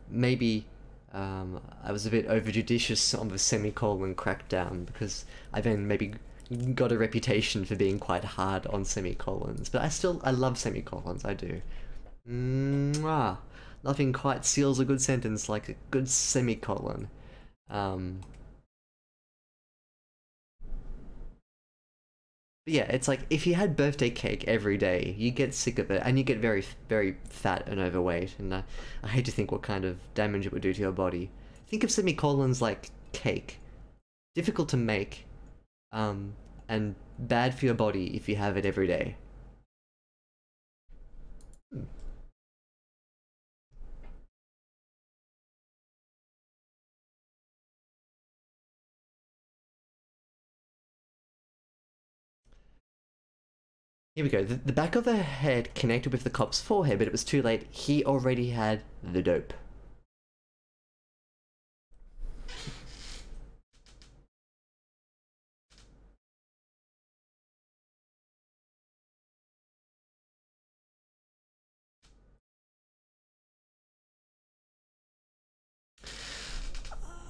maybe I was a bit overjudicious on the semicolon crackdown, because I then maybe got a reputation for being quite hard on semicolons, but I love semicolons, I do. Mwah. Nothing quite seals a good sentence like a good semicolon. But yeah, it's like if you had birthday cake every day, you get sick of it, and you get very, very fat and overweight. And I hate to think what kind of damage it would do to your body. Think of semicolons like cake, difficult to make, and bad for your body if you have it every day. Here we go. The back of the head connected with the cop's forehead, but it was too late. He already had the dope.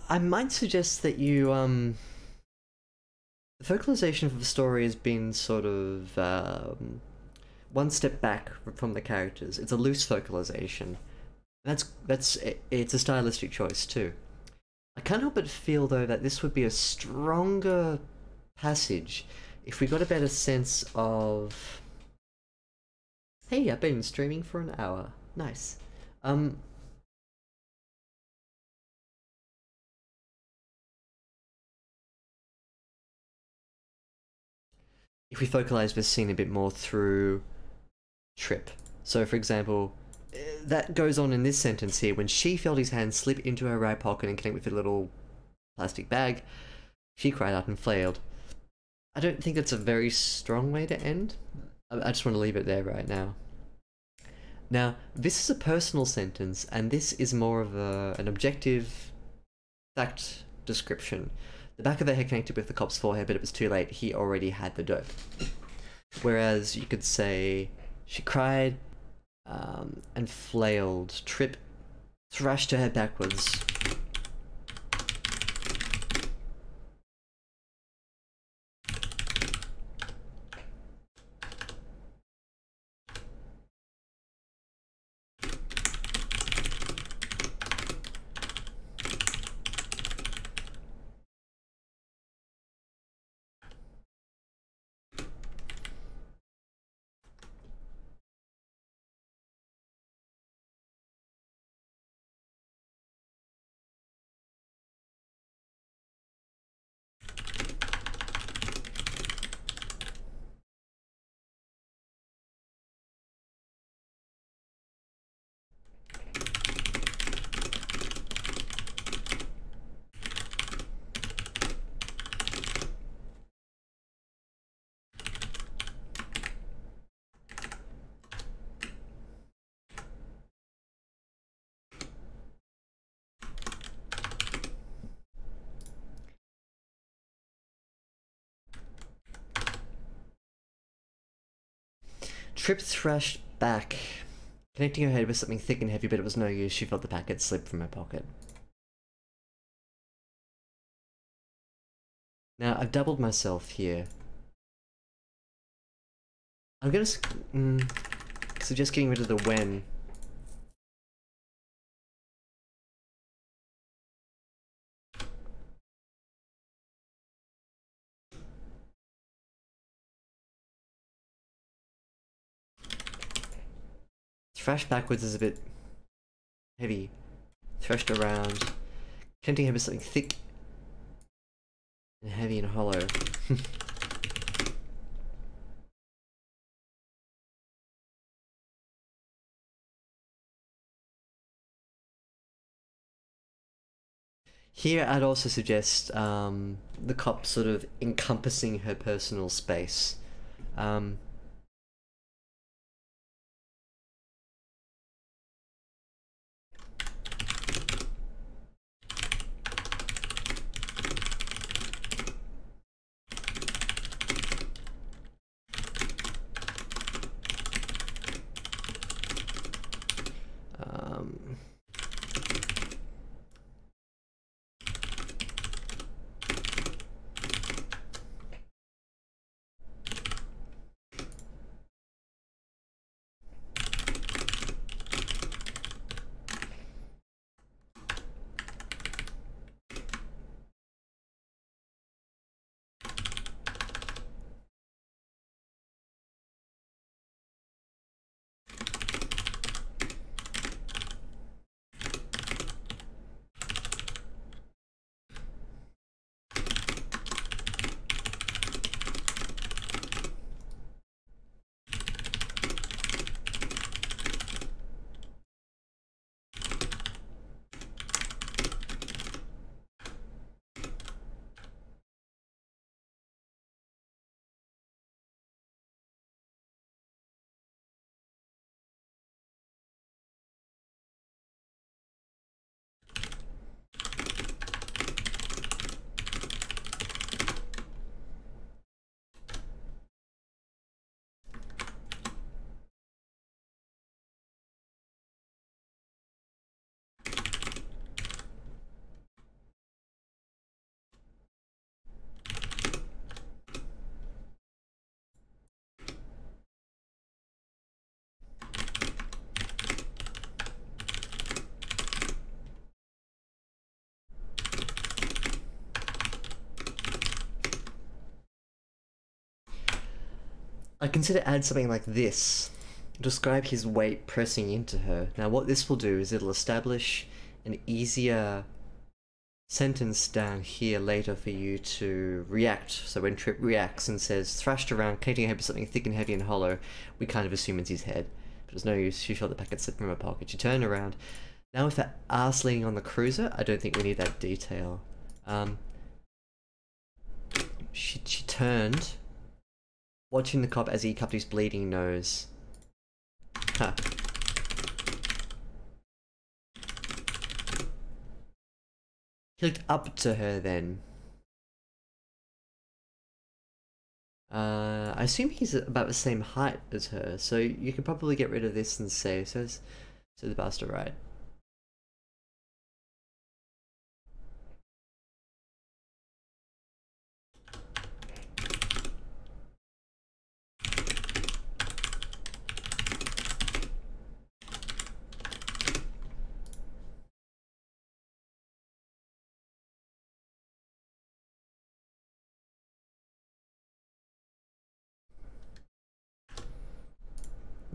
I might suggest that you, the vocalization of the story has been sort of, one step back from the characters. It's a loose vocalization. It's a stylistic choice too. I can't help but feel though that this would be a stronger passage if we got a better sense of, hey, I've been streaming for an hour. Nice. If we focalize this scene a bit more through Trip. So for example, that goes on in this sentence here. When she felt his hand slip into her right pocket and connect with a little plastic bag, she cried out and flailed. I don't think that's a very strong way to end. I just want to leave it there right now. Now, this is a personal sentence, and this is more of an objective fact description. The back of the head connected with the cop's forehead, but it was too late. He already had the dope. Whereas you could say, she cried and flailed. Trip thrashed her head backwards. Trip thrashed back, connecting her head with something thick and heavy, but it was no use. She felt the packet slip from her pocket. Now, I've doubled myself here. I'm gonna suggest getting rid of the when. Thrash backwards is a bit heavy. Thrashed around. Connecting her with something thick and heavy and hollow. Here, I'd also suggest the cop sort of encompassing her personal space. Um, um, I consider add something like this. Describe his weight pressing into her. Now what this will do is it'll establish an easier sentence down here later for you to react. So when Trip reacts and says, thrashed around, connecting her head with something thick and heavy and hollow, we kind of assume it's his head. But there's no use, she felt the packet slip from her pocket. She turned around. Now with that ass leaning on the cruiser, I don't think we need that detail. She turned, watching the cop as he cupped his bleeding nose. Huh. He looked up to her then. I assume he's about the same height as her, so you could probably get rid of this and say, so the bastard right.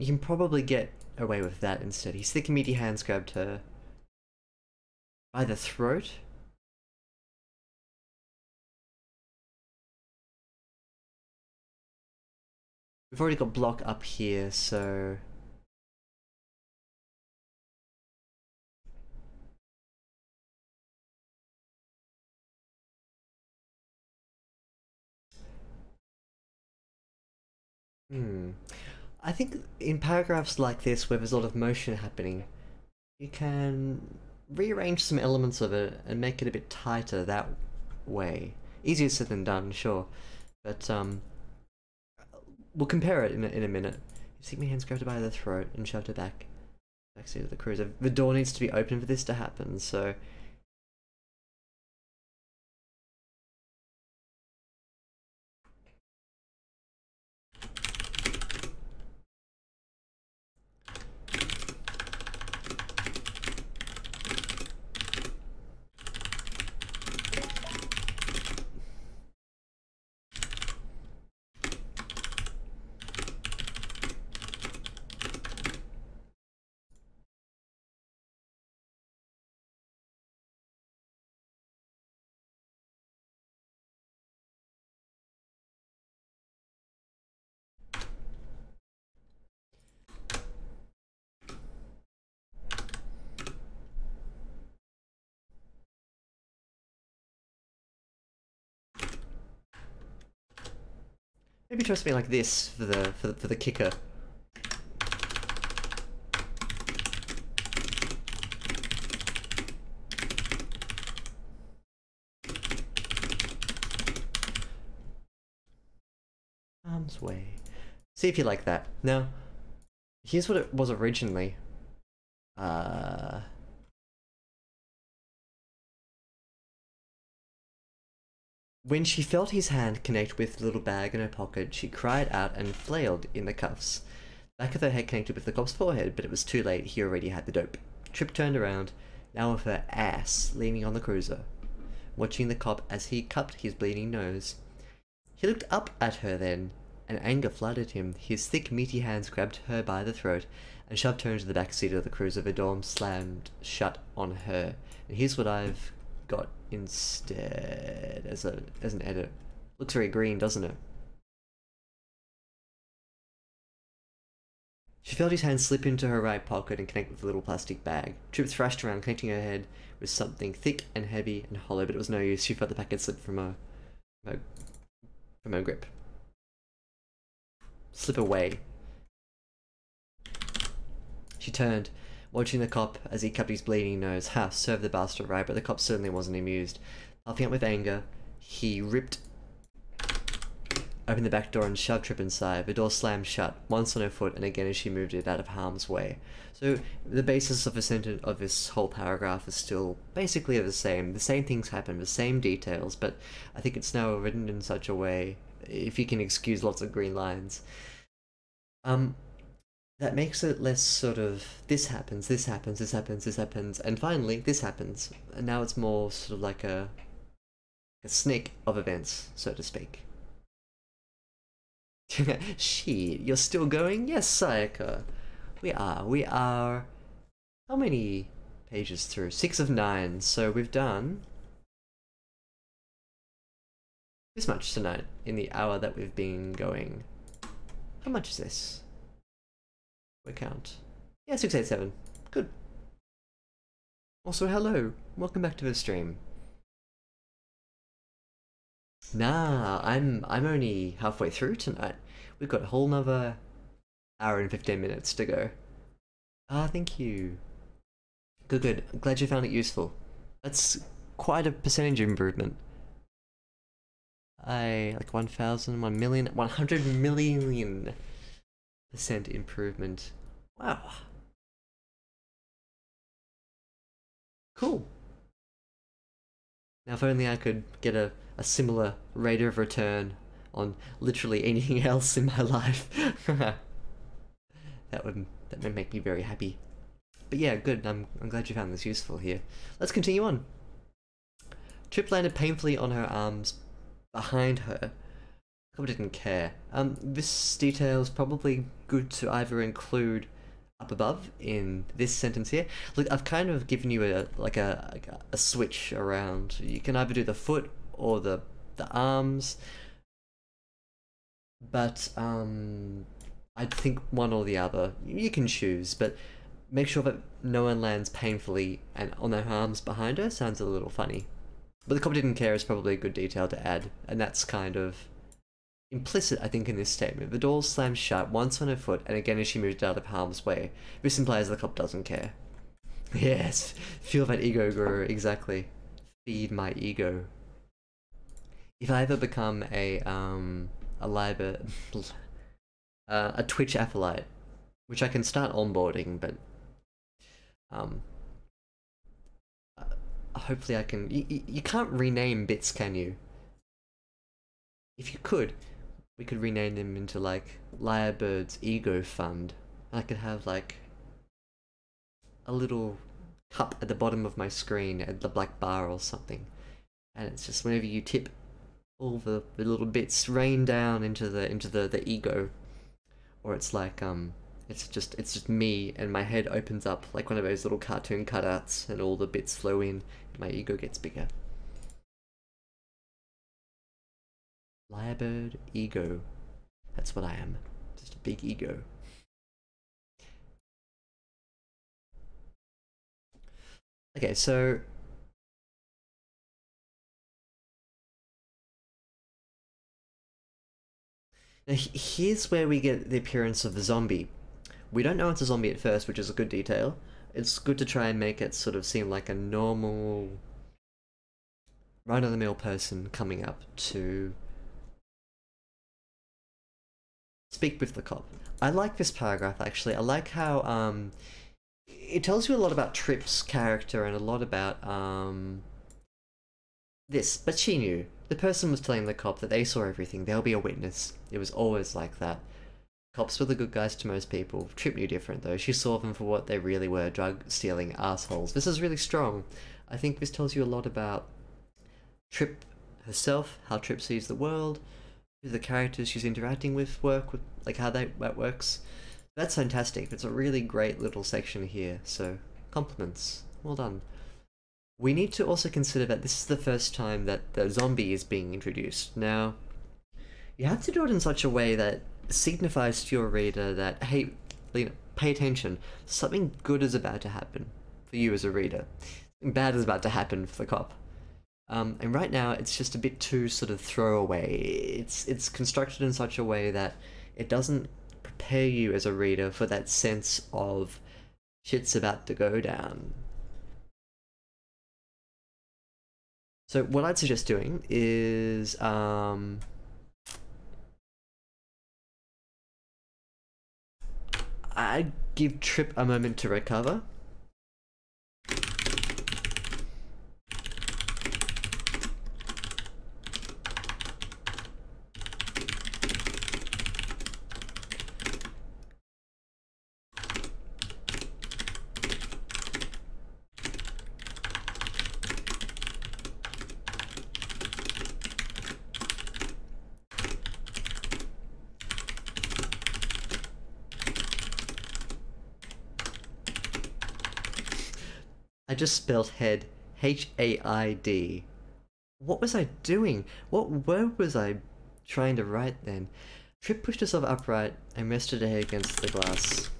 You can probably get away with that instead. His thick meaty hands grabbed her by the throat. We've already got block up here, so... I think in paragraphs like this where there's a lot of motion happening, you can rearrange some elements of it and make it a bit tighter that way. Easier said than done, sure. But we'll compare it in a minute. You see my hands grabbed her by the throat and shoved her backseat of the cruiser. The door needs to be open for this to happen, so Maybe try something like this for the kicker. Arm's way. See if you like that. Now, here's what it was originally. When she felt his hand connect with the little bag in her pocket, she cried out and flailed in the cuffs. Back of her head connected with the cop's forehead, but it was too late. He already had the dope. Trip turned around, now with her ass leaning on the cruiser, watching the cop as he cupped his bleeding nose. He looked up at her then, and anger flooded him. His thick, meaty hands grabbed her by the throat and shoved her into the back seat of the cruiser. The door slammed shut on her. And here's what I've got instead as an edit. Looks very green, doesn't it? She felt his hand slip into her right pocket and connect with the little plastic bag. Trip thrashed around, connecting her head with something thick and heavy and hollow, but it was no use. She felt the packet slip from her grip. Slip away. She turned, watching the cop as he cupped his bleeding nose. Ha, served the bastard right, but the cop certainly wasn't amused. Puffing up with anger, he ripped opened the back door and shoved Trip inside. The door slammed shut, once on her foot and again as she moved it out of harm's way. So the basis of this whole paragraph is still basically the same. The same things happen, the same details, but I think it's now written in such a way, if you can excuse lots of green lines, that makes it less sort of, this happens, this happens, this happens, this happens, and finally, this happens. And now it's more sort of like a snake of events, so to speak. Shit, you're still going? Yes, Sayaka. We are... How many pages through? 6 of 9, so we've done... this much tonight, in the hour that we've been going. How much is this? We count. Yeah, 687. Good. Also, hello. Welcome back to the stream. Nah, I'm only halfway through tonight. We've got a whole nother hour and 15 minutes to go. Ah, thank you. Good, good. I'm glad you found it useful. That's quite a percentage improvement. Like 1,000, 1 million, 100 million% improvement. Wow. Cool. Now if only I could get a similar rate of return on literally anything else in my life. that would make me very happy. But yeah, good. I'm glad you found this useful here. Let's continue on. Trip landed painfully on her arms behind her. I didn't care. This detail is probably good to either include up above in this sentence here. Look, I've kind of given you a switch around. You can either do the foot or the arms, but I think one or the other. You can choose, but make sure that no one lands painfully and on their arms behind her. Sounds a little funny. But the cop didn't care is probably a good detail to add, and that's kind of implicit, I think, in this statement. The door slammed shut, once on her foot, and again as she moved out of harm's way. This implies the cop doesn't care. Yes, feel that ego grow, exactly. Feed my ego. If I ever become a Twitch acolyte, which I can start onboarding, but hopefully I can. You can't rename bits, can you? If you could, we could rename them into like Lyrebird's Ego Fund. I could have like a little cup at the bottom of my screen at the black bar or something, and it's just whenever you tip, all the little bits rain down into the ego, or it's like it's just me and my head opens up like one of those little cartoon cutouts and all the bits flow in and my ego gets bigger. Lyrebird ego. That's what I am. Just a big ego. Okay, so Now, here's where we get the appearance of the zombie. We don't know it's a zombie at first, which is a good detail. It's good to try and make it sort of seem like a normal, run-of-the-mill person coming up to speak with the cop. I like this paragraph, actually. I like how, it tells you a lot about Tripp's character and a lot about, this, but she knew. The person was telling the cop that they saw everything, they'll be a witness. It was always like that. Cops were the good guys to most people. Tripp knew different, though. She saw them for what they really were, drug-stealing assholes. This is really strong. I think this tells you a lot about Tripp herself, how Tripp sees the world, who the characters she's interacting with work, with, like how that works. That's fantastic. It's a really great little section here, so compliments. Well done. We need to also consider that this is the first time that the zombie is being introduced. Now, you have to do it in such a way that signifies to your reader that, hey, pay attention, something good is about to happen for you as a reader. Something bad is about to happen for the cop. And right now, it's just a bit too sort of throwaway. It's constructed in such a way that it doesn't prepare you as a reader for that sense of shit's about to go down. So what I'd suggest doing is, I'd give Tripp a moment to recover. I just spelled head, H-A-I-D. What was I doing? What word was I trying to write then? Tripp pushed herself upright and rested her head against the glass.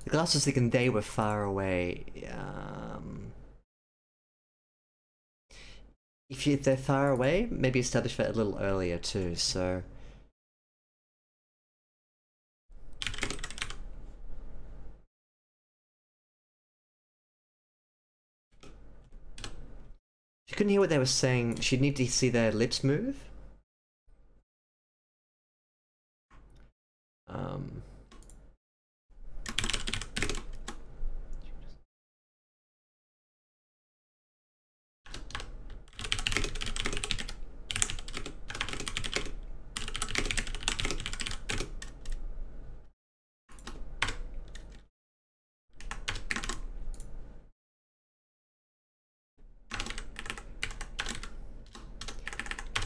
The glass was thinking they were far away. If they're far away, maybe establish that a little earlier too, so... She couldn't hear what they were saying, she'd need to see their lips move.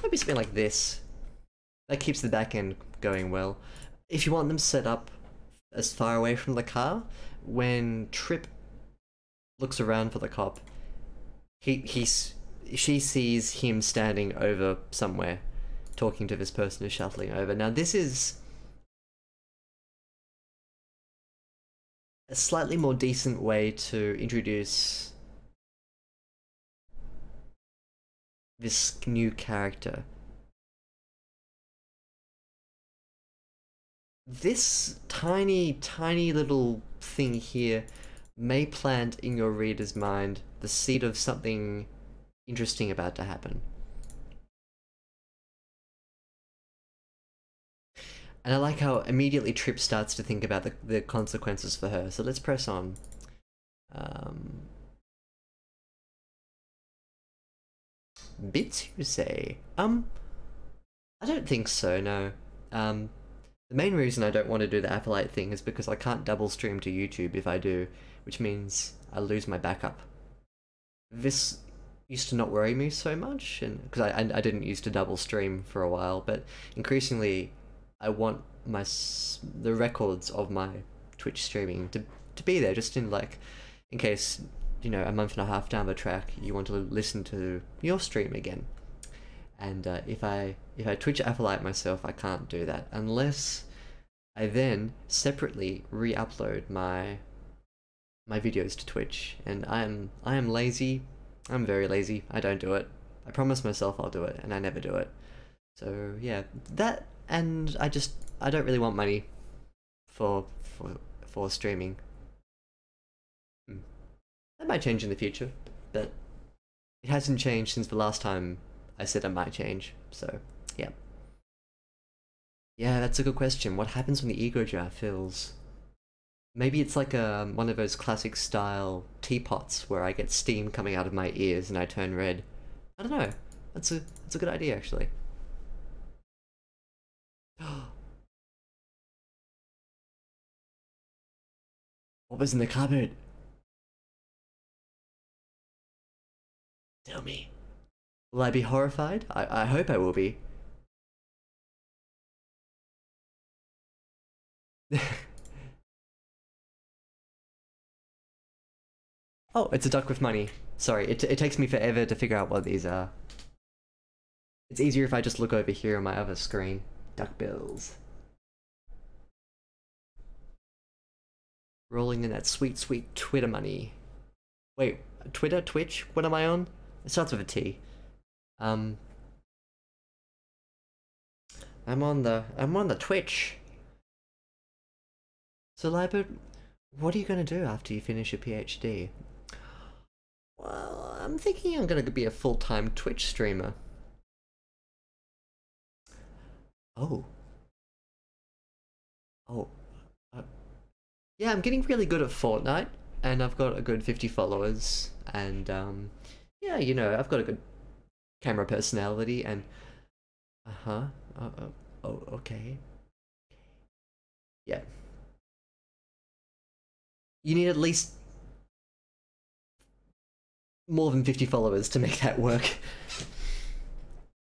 Maybe something like this. That keeps the back end going well. If you want them set up as far away from the car, when Tripp looks around for the cop, she sees him standing over somewhere, talking to this person who's shuttling over. Now this is a slightly more decent way to introduce this new character. This tiny little thing here may plant in your reader's mind the seed of something interesting about to happen. And I like how immediately Tripp starts to think about the consequences for her, so let's press on. Um, Bits, you say? I don't think so, no. The main reason I don't want to do the Acolyte thing is because I can't double stream to YouTube if I do, which means I lose my backup. This used to not worry me so much, and because I didn't used to double stream for a while, but increasingly I want the records of my Twitch streaming to be there, just in case, you know, a month and a half down the track you want to listen to your stream again. And if I Twitch Acolyte myself, I can't do that unless I then separately re-upload my videos to Twitch. And I am lazy. I'm very lazy. I don't do it. I promise myself I'll do it, and I never do it. So yeah, that, and I don't really want money for streaming. That might change in the future, but it hasn't changed since the last time I said it might change, so yeah. Yeah, that's a good question. What happens when the ego jar fills? Maybe it's like one of those classic style teapots where I get steam coming out of my ears and I turn red. I don't know. That's a good idea, actually. What was in the cupboard? Tell me. Will I be horrified? I hope I will be. Oh, it's a duck with money. Sorry, it takes me forever to figure out what these are. It's easier if I just look over here on my other screen. Duck bills. Rolling in that sweet, sweet Twitter money. Wait, Twitter? Twitch? What am I on? It starts with a T. I'm on the Twitch. So, Libert, what are you gonna do after you finish your PhD? Well, I'm thinking I'm gonna be a full-time Twitch streamer. Oh. Oh. Yeah, I'm getting really good at Fortnite, and I've got a good 50 followers, and yeah, you know, I've got a good camera personality, and oh, okay. Yeah. You need at least more than 50 followers to make that work.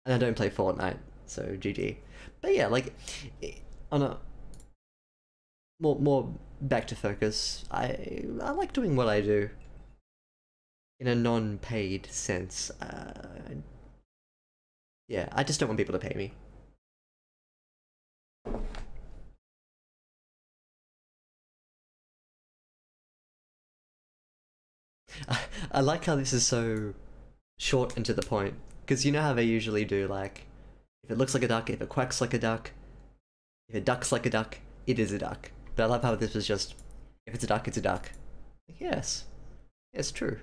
And I don't play Fortnite, so GG. But yeah, like, on a more back to focus, I like doing what I do in a non-paid sense. Yeah, I just don't want people to pay me. I like how this is so short and to the point, because you know how they usually do, like, if it looks like a duck, if it quacks like a duck, if it ducks like a duck, it is a duck. But I love how this was just, if it's a duck, it's a duck. Yes. Yes, true.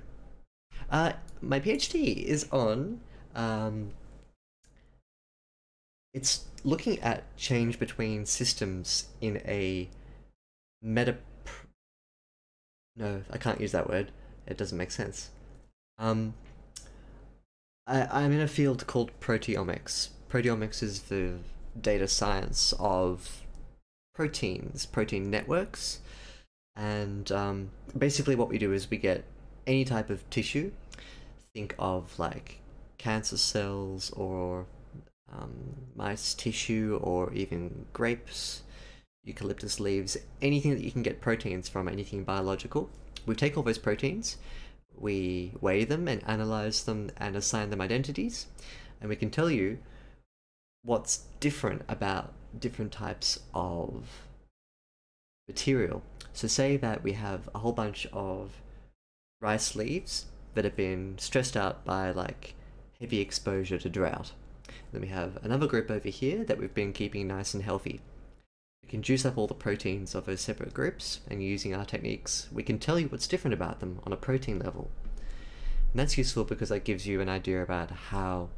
My PhD is on, it's looking at change between systems in a meta... No, I can't use that word. It doesn't make sense. I'm in a field called proteomics. Proteomics is the data science of proteins, protein networks, and basically what we do is we get any type of tissue. Think of like cancer cells or mice tissue or even grapes, eucalyptus leaves, anything that you can get proteins from, anything biological. We take all those proteins, we weigh them and analyze them and assign them identities, and we can tell you what's different about different types of material. So say that we have a whole bunch of rice leaves that have been stressed out by like heavy exposure to drought. Then we have another group over here that we've been keeping nice and healthy. We can juice up all the proteins of those separate groups, and using our techniques, we can tell you what's different about them on a protein level. And that's useful because that gives you an idea about how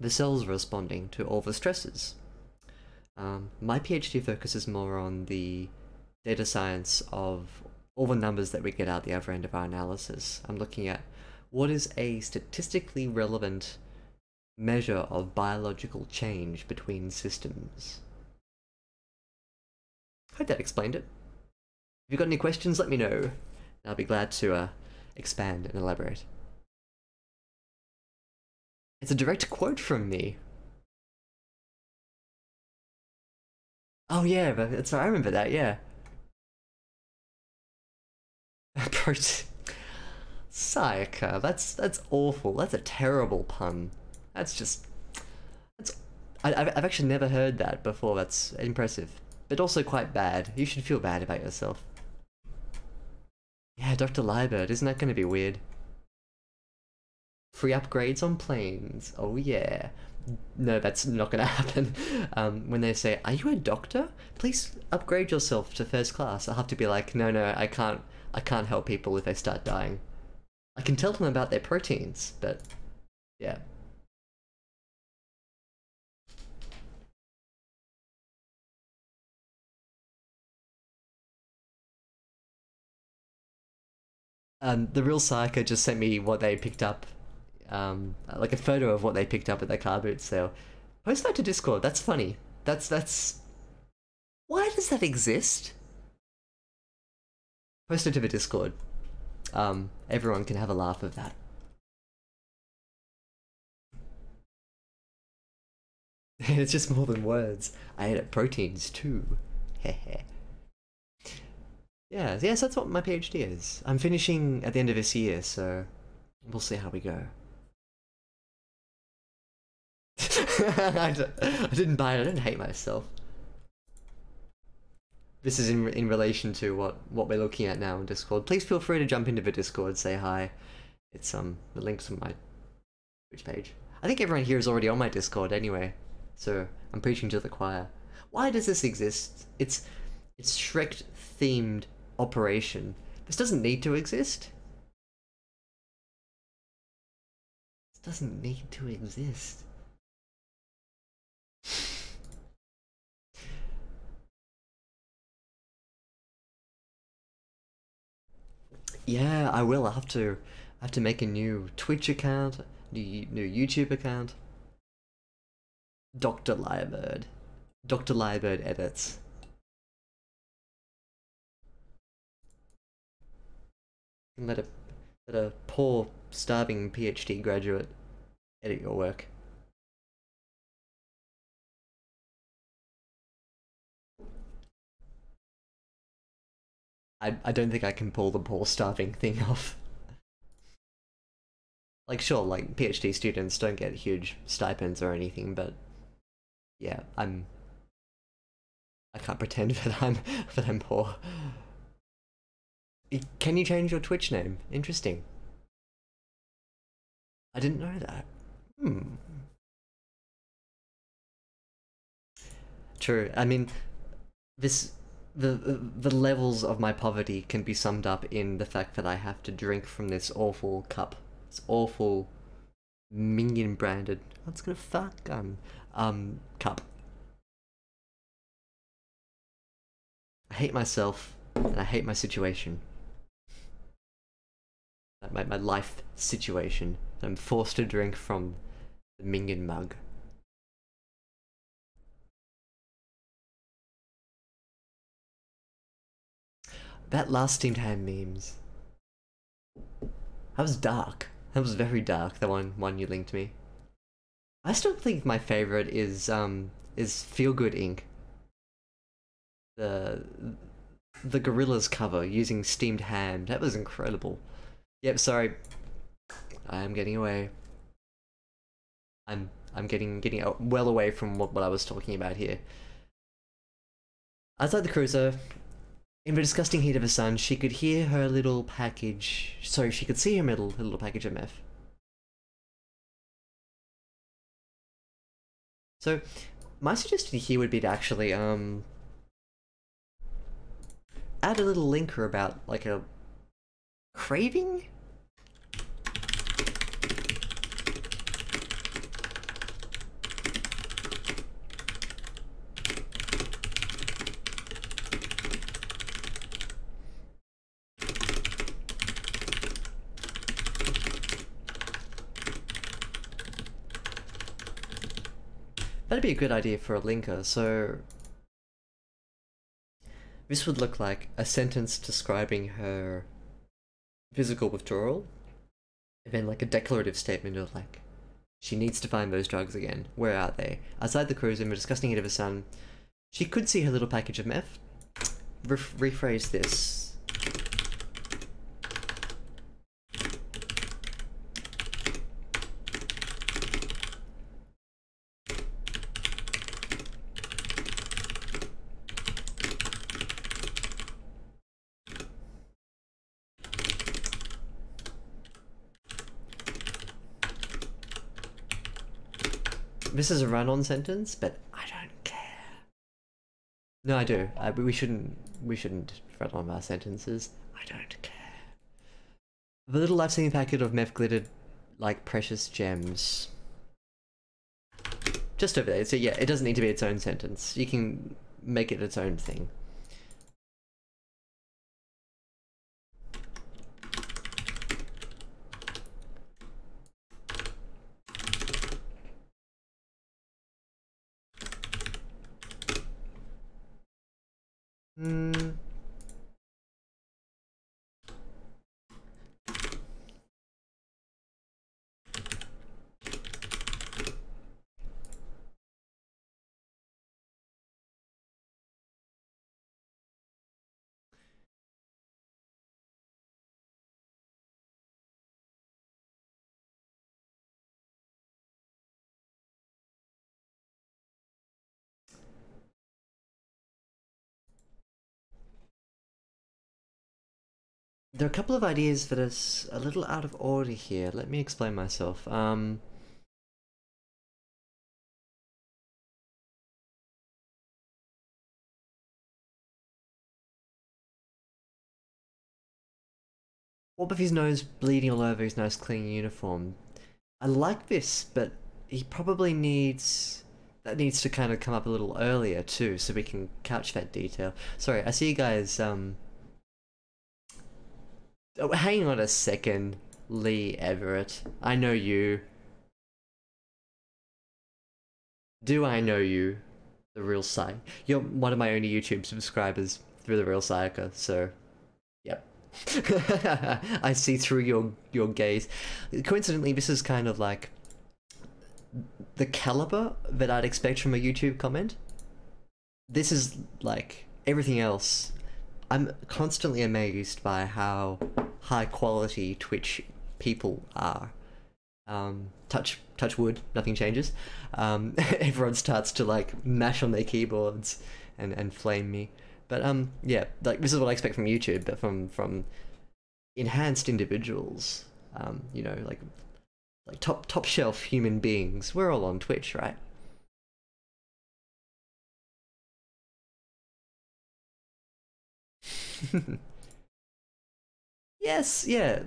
the cells are responding to all the stresses. My PhD focuses more on the data science of all the numbers that we get out the other end of our analysis. I'm looking at what is a statistically relevant measure of biological change between systems. Hope that explained it. If you've got any questions, let me know. I'll be glad to expand and elaborate. It's a direct quote from me. Oh yeah, but I remember that, yeah. Sayaka, that's awful. That's a terrible pun. That's just... I've actually never heard that before. That's impressive. But also quite bad. You should feel bad about yourself. Yeah, Dr. Liebert, isn't that gonna be weird? Free upgrades on planes. Oh yeah. No, that's not gonna happen. When they say, "Are you a doctor? Please upgrade yourself to first class." I'll have to be like, no, I can't help people if they start dying. I can tell them about their proteins, but yeah. The real psycho just sent me what they picked up, like a photo of what they picked up at the car boot sale. Post that to Discord. That's funny. That's. Why does that exist? Post it to the Discord. Everyone can have a laugh of that. It's just more than words. I ate proteins too. Hehe. Yeah, so that's what my PhD is. I'm finishing at the end of this year, so we'll see how we go. I didn't buy it. I don't hate myself. This is in relation to what we're looking at now in Discord. Please feel free to jump into the Discord, say hi. It's the link's on my Twitch page. I think everyone here is already on my Discord anyway, so I'm preaching to the choir. Why does this exist? It's Shrek themed operation. This doesn't need to exist. This doesn't need to exist. Yeah, I will. I have to make a new Twitch account, new YouTube account. Dr. Lyrebird. Dr. Lyrebird edits. Let a poor, starving PhD graduate edit your work. I don't think I can pull the poor, starving thing off. Like, sure, like, PhD students don't get huge stipends or anything, but yeah, I can't pretend that I'm poor. Can you change your Twitch name? Interesting. I didn't know that. True. I mean, the levels of my poverty can be summed up in the fact that I have to drink from this awful cup. This awful Minion branded. Let's go fuck cup. I hate myself and I hate my situation. My life situation. I'm forced to drink from the Minion mug. That last steamed ham memes. That was dark. That was very dark, the one you linked me. I still think my favorite is Feel Good Inc. The Gorillas cover using steamed ham. That was incredible. Yep, sorry. I'm getting away. I'm getting well away from what I was talking about here. Outside the cruiser, in the disgusting heat of the sun, she could hear her little package. Sorry, she could see her little package of meth. So, my suggestion here would be to actually add a little linker about like a craving. That'd be a good idea for a linker. So this would look like a sentence describing her physical withdrawal, and then like a declarative statement of like, she needs to find those drugs again. Where are they? Outside the cruiser, we're discussing it of her son. She could see her little package of meth. Rephrase this. This is a run-on sentence, but I don't care. No, I do. We shouldn't run on our sentences. I don't care. The little life-saving packet of meth glittered like precious gems. Just over there. So yeah, it doesn't need to be its own sentence. You can make it its own thing. There are a couple of ideas that are a little out of order here. Let me explain myself. What with his nose bleeding all over his nice clean uniform? I like this, but he probably needs... That needs to kind of come up a little earlier too, so we can couch that detail. Sorry, I see you guys, Oh, hang on a second, Lee Everett. I know you. Do I know you? The real Psy. You're one of my only YouTube subscribers through the real Psyker, so... Yep. I see through your gaze. Coincidentally, this is kind of like... the caliber that I'd expect from a YouTube comment. This is like everything else. I'm constantly amazed by how high quality Twitch people are. Touch wood, nothing changes. Everyone starts to like mash on their keyboards and flame me. But yeah, like this is what I expect from YouTube, but from enhanced individuals. You know, like top shelf human beings. We're all on Twitch, right? Yes, yeah,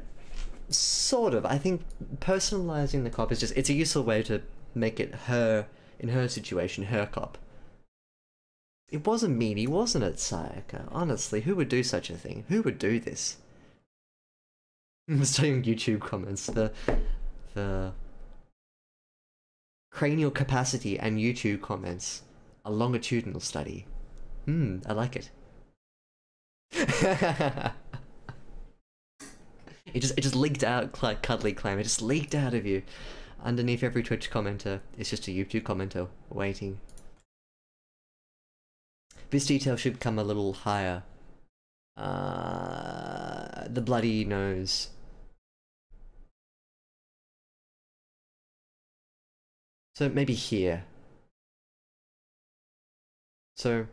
sort of. I think personalizing the cop is just, it's a useful way to make it her, in her situation, her cop. It wasn't meanie, wasn't it, Sayaka? Honestly, who would do such a thing? Who would do this? I'm studying YouTube comments. The cranial capacity and YouTube comments. A longitudinal study. I like it. It just leaked out like Cuddly Clam. It just leaked out of you. Underneath every Twitch commenter, it's just a YouTube commenter waiting. This detail should come a little higher. The bloody nose. So maybe here. So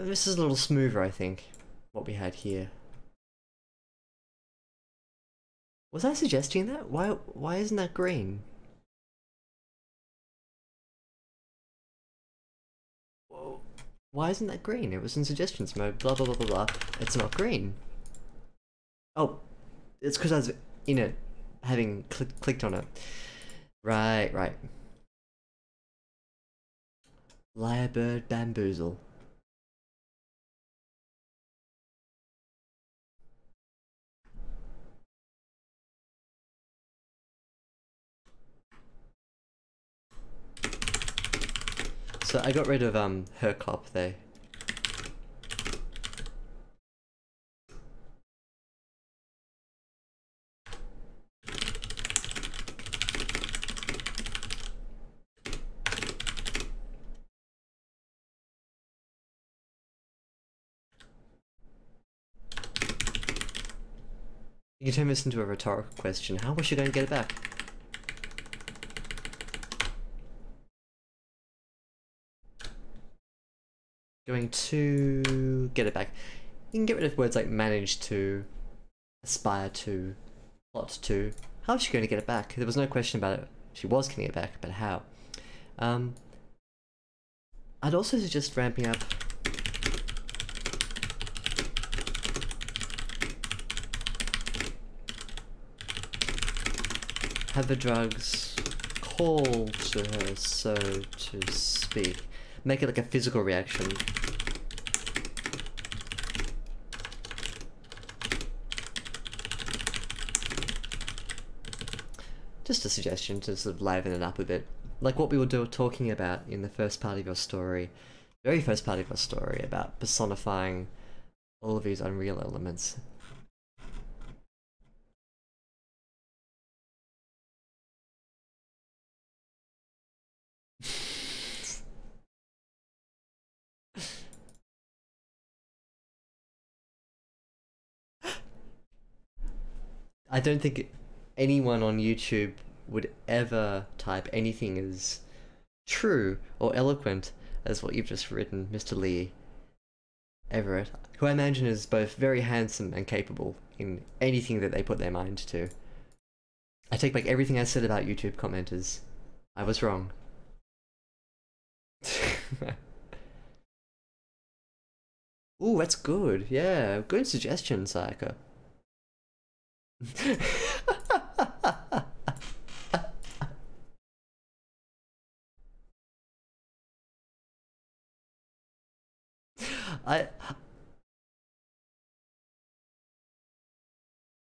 This is a little smoother, I think, what we had here. Was I suggesting that? Why isn't that green? Whoa. Why isn't that green? It was in suggestions mode, blah blah blah blah blah. It's not green. Oh, it's because I was in it, having clicked on it. Right, right. Lyrebird bamboozle. So I got rid of her cop there. You can turn this into a rhetorical question. How was she going to get it back? Going to get it back. You can get rid of words like manage to, aspire to, plot to. How is she going to get it back? There was no question about it. She was getting it back, but how? I'd also suggest ramping up have the drugs call to her, so to speak. Make it like a physical reaction. Just a suggestion to sort of liven it up a bit. Like what we were talking about in the first part of your story, very first part of your story, about personifying all of these unreal elements. I don't think anyone on YouTube would ever type anything as true or eloquent as what you've just written, Mr. Lee Everett, who I imagine is both very handsome and capable in anything that they put their mind to. I take back everything I said about YouTube commenters. I was wrong. Ooh, that's good. Yeah, good suggestion, Sayaka. I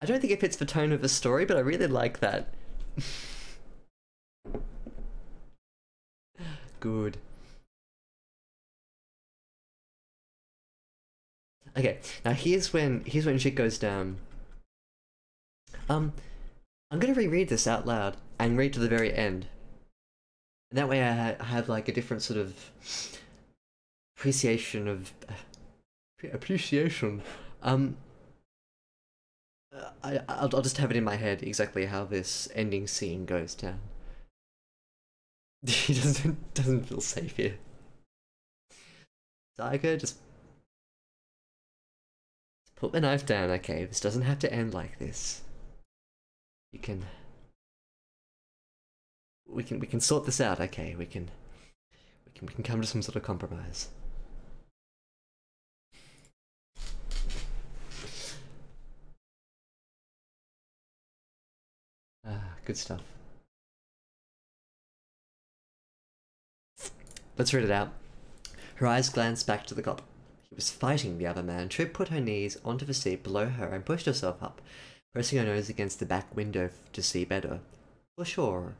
don't think it fits the tone of the story, but I really like that. Good. Okay, now here's when shit goes down. I'm gonna reread this out loud and read to the very end. And that way I have like a different sort of appreciation of appreciation. I'll just have it in my head exactly how this ending scene goes down. He doesn't feel safe here. Tiger, just put the knife down. Okay, this doesn't have to end like this. We can sort this out. Okay, we can come to some sort of compromise. Ah, good stuff. Let's read it out. Her eyes glanced back to the cop. He was fighting the other man. Trip put her knees onto the seat below her and pushed herself up, pressing her nose against the back window to see better. For sure,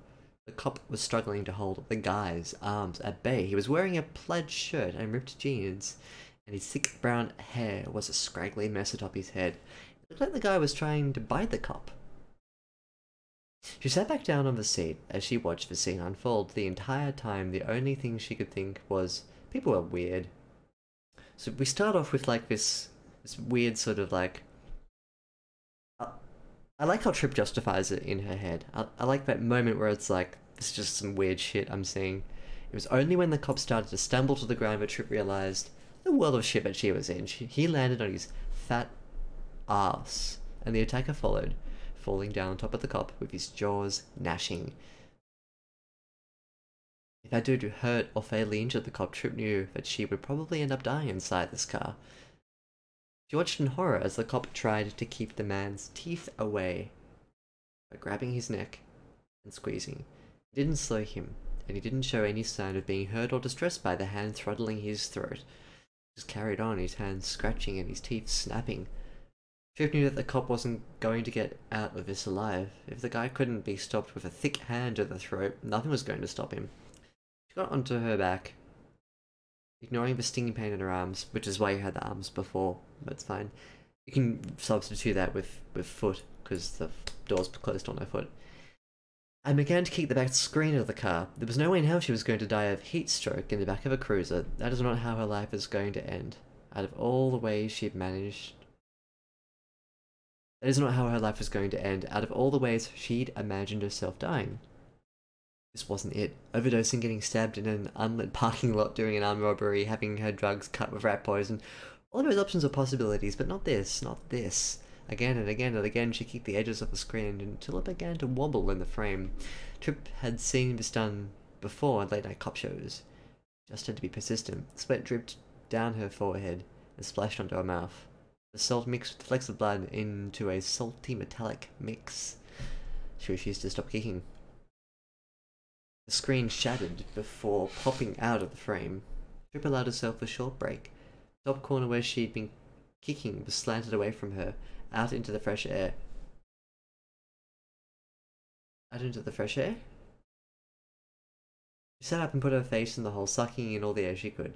the cop was struggling to hold the guy's arms at bay. He was wearing a plaid shirt and ripped jeans, and his thick brown hair was a scraggly mess atop his head. It looked like the guy was trying to bite the cop. She sat back down on the seat as she watched the scene unfold. The entire time, the only thing she could think was, people are weird. So we start off with like this weird sort of like... I like how Trip justifies it in her head. I like that moment where it's like, this is just some weird shit I'm seeing. It was only when the cop started to stumble to the ground that Trip realized, the the world of shit that she was in. He landed on his fat ass, and the attacker followed, falling down on top of the cop with his jaws gnashing. If that dude hurt or fatally injured the cop, Tripp knew that she would probably end up dying inside this car. She watched in horror as the cop tried to keep the man's teeth away by grabbing his neck and squeezing. It didn't slow him, and he didn't show any sign of being hurt or distressed by the hand throttling his throat. He just carried on, his hands scratching and his teeth snapping. Tripp knew that the cop wasn't going to get out of this alive. If the guy couldn't be stopped with a thick hand to the throat, nothing was going to stop him. She got onto her back, ignoring the stinging pain in her arms, which is why you had the arms before, but it's fine. You can substitute that with foot, because the door's closed on her foot. I began to kick the back screen of the car. There was no way in hell she was going to die of heat stroke in the back of a cruiser. That is not how her life is going to end. Out of all the ways she'd managed... That is not how her life was going to end. Out of all the ways she'd imagined herself dying. This wasn't it. Overdosing, getting stabbed in an unlit parking lot during an armed robbery, having her drugs cut with rat poison. All of those options are possibilities, but not this, not this. Again and again and again she kicked the edges of the screen until it began to wobble in the frame. Tripp had seen this done before in late night cop shows. Just had to be persistent. Sweat dripped down her forehead and splashed onto her mouth. The salt mixed with flecks of blood into a salty metallic mix. She refused to stop kicking. The screen shattered before popping out of the frame. Tripp allowed herself a short break. The top corner where she'd been kicking was slanted away from her, out into the fresh air. Out into the fresh air? She sat up and put her face in the hole, sucking in all the air she could.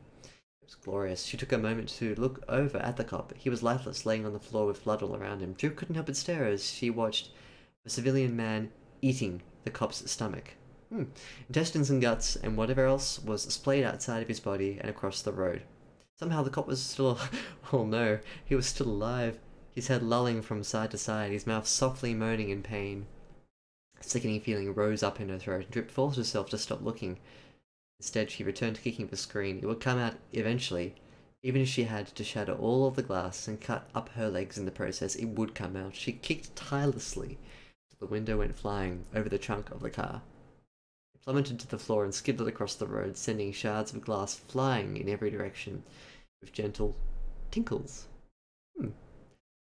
It was glorious. She took a moment to look over at the cop. He was lifeless, laying on the floor with blood all around him. Tripp couldn't help but stare as she watched a civilian man eating the cop's stomach. Intestines and guts and whatever else was splayed outside of his body and across the road. Somehow the cop was still... oh no, he was still alive. His head lolling from side to side, his mouth softly moaning in pain. A sickening feeling rose up in her throat, and Tripp forced herself to stop looking. Instead, she returned to kicking the screen. It would come out eventually. Even if she had to shatter all of the glass and cut up her legs in the process, it would come out. She kicked tirelessly till the window went flying over the trunk of the car. It plummeted to the floor and skidded across the road, sending shards of glass flying in every direction with gentle tinkles.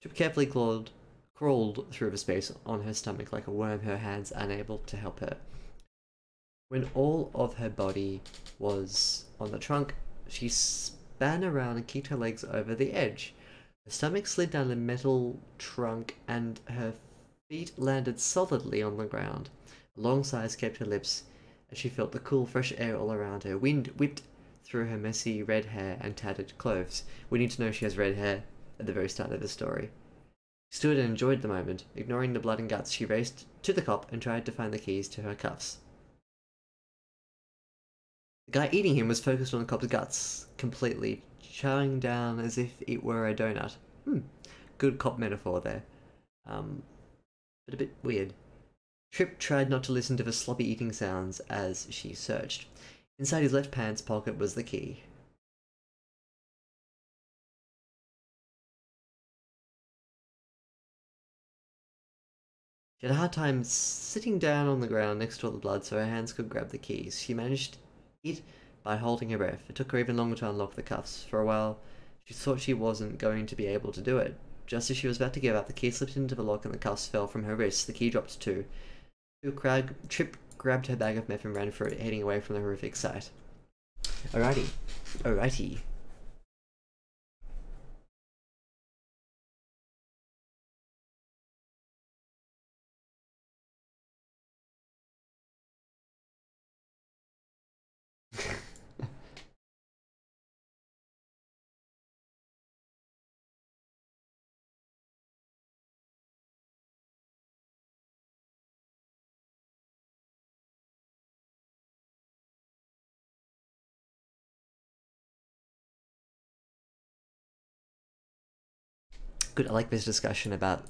Tripp carefully crawled through the space on her stomach like a worm, her hands unable to help her. When all of her body was on the trunk, she span around and kicked her legs over the edge. Her stomach slid down the metal trunk and her feet landed solidly on the ground. A long sigh escaped her lips as she felt the cool, fresh air all around her. Wind whipped through her messy red hair and tattered clothes. We need to know she has red hair at the very start of the story. She stood and enjoyed the moment. Ignoring the blood and guts, she raced to the cop and tried to find the keys to her cuffs. The guy eating him was focused on the cop's guts, completely, chowing down as if it were a donut. Good cop metaphor there. But a bit weird. Tripp tried not to listen to the sloppy eating sounds as she searched. Inside his left pants pocket was the key. She had a hard time sitting down on the ground next to all the blood so her hands could grab the keys. She managed it by holding her breath. It took her even longer to unlock the cuffs. For a while, she thought she wasn't going to be able to do it. Just as she was about to give up, the key slipped into the lock and the cuffs fell from her wrists. The key dropped too. Tripp grabbed her bag of meth and ran for it, heading away from the horrific sight. Alrighty. Good, I like this discussion about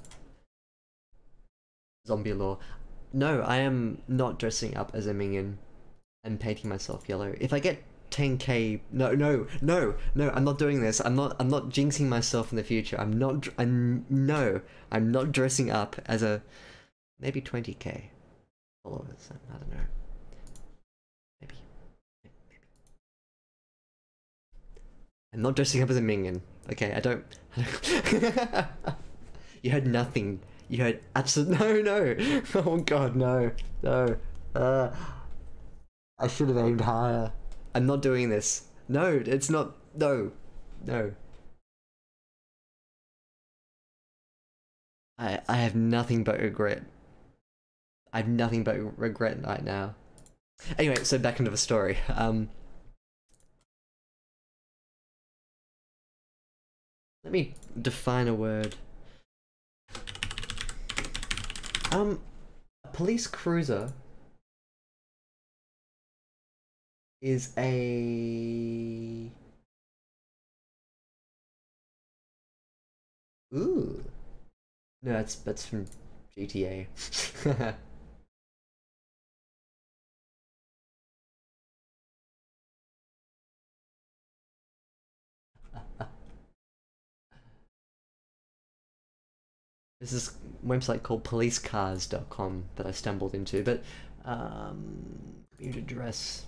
zombie lore. No, I am not dressing up as a minion and painting myself yellow. If I get 10k. No, no, no, no. I'm not doing this. I'm not jinxing myself in the future. No. I'm not dressing up as a maybe 20k followers. I don't know. Maybe. I'm not dressing up as a minion. Okay, I don't. You heard nothing. You heard absolutely no. Oh god, no, no. I should have aimed higher. I'm not doing this. No, it's not. No, no. I have nothing but regret. I have nothing but regret right now. Anyway, so back into the story. Let me define a word. A police cruiser is a... Ooh. No, that's from GTA. This is a website called policecars.com that I stumbled into, but community address.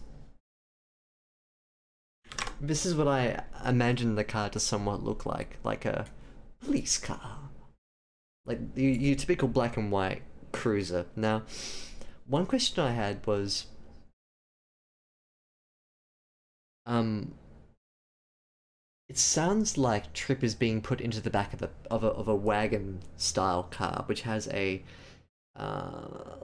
This is what I imagine the car to somewhat look like a police car. Like your typical black and white cruiser. Now, one question I had was, it sounds like Trip is being put into the back of a wagon style car, which has a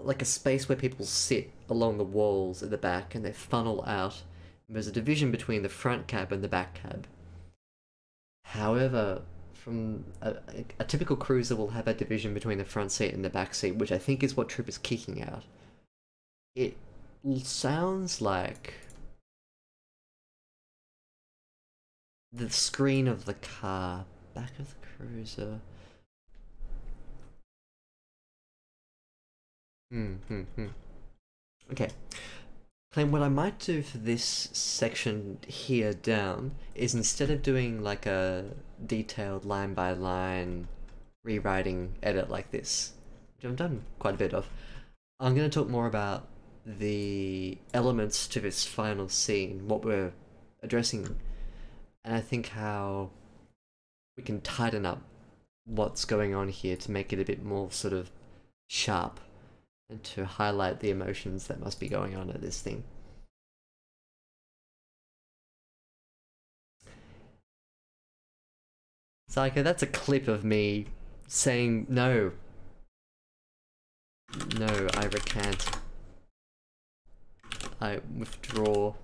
like a space where people sit along the walls at the back and they funnel out. There's a division between the front cab and the back cab. However, from a typical cruiser will have a division between the front seat and the back seat, which I think is what Trip is kicking out. It sounds like the screen of the car, back of the cruiser. Okay. Claim, what I might do for this section here down is, instead of doing like a detailed line by line rewriting edit like this, which I've done quite a bit of, I'm going to talk more about the elements to this final scene, what we're addressing, and I think how we can tighten up what's going on here to make it a bit more sort of sharp and to highlight the emotions that must be going on at this thing. Psycho, that's a clip of me saying no. No, I recant. I withdraw.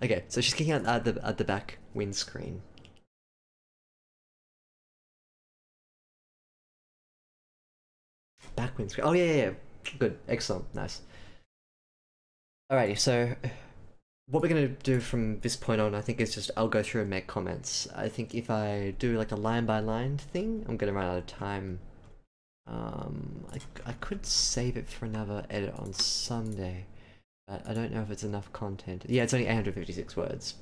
Okay, so she's kicking out at the back windscreen. Back windscreen. Oh yeah. Good, excellent, nice. Alrighty, so what we're gonna do from this point on, I think, is just I'll go through and make comments. I think if I do like a line by line thing, I'm gonna run out of time. I could save it for another edit on Sunday, but I don't know if it's enough content. Yeah, it's only 856 words.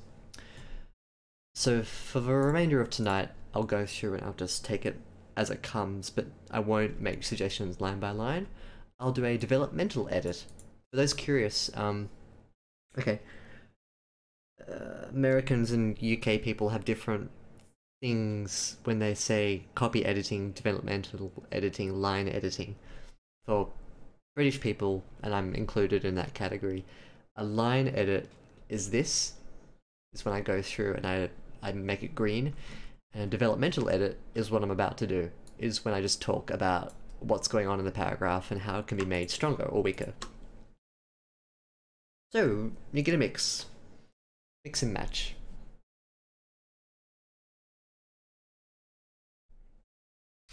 So for the remainder of tonight, I'll go through and I'll just take it as it comes, but I won't make suggestions line by line. I'll do a developmental edit. For those curious, okay. Americans and UK people have different things when they say copy editing, developmental editing, line editing. For British people, and I'm included in that category, a line edit is when I go through and I make it green, and a developmental edit is what I'm about to do, is when I just talk about what's going on in the paragraph and how it can be made stronger or weaker. So you get a mix and match.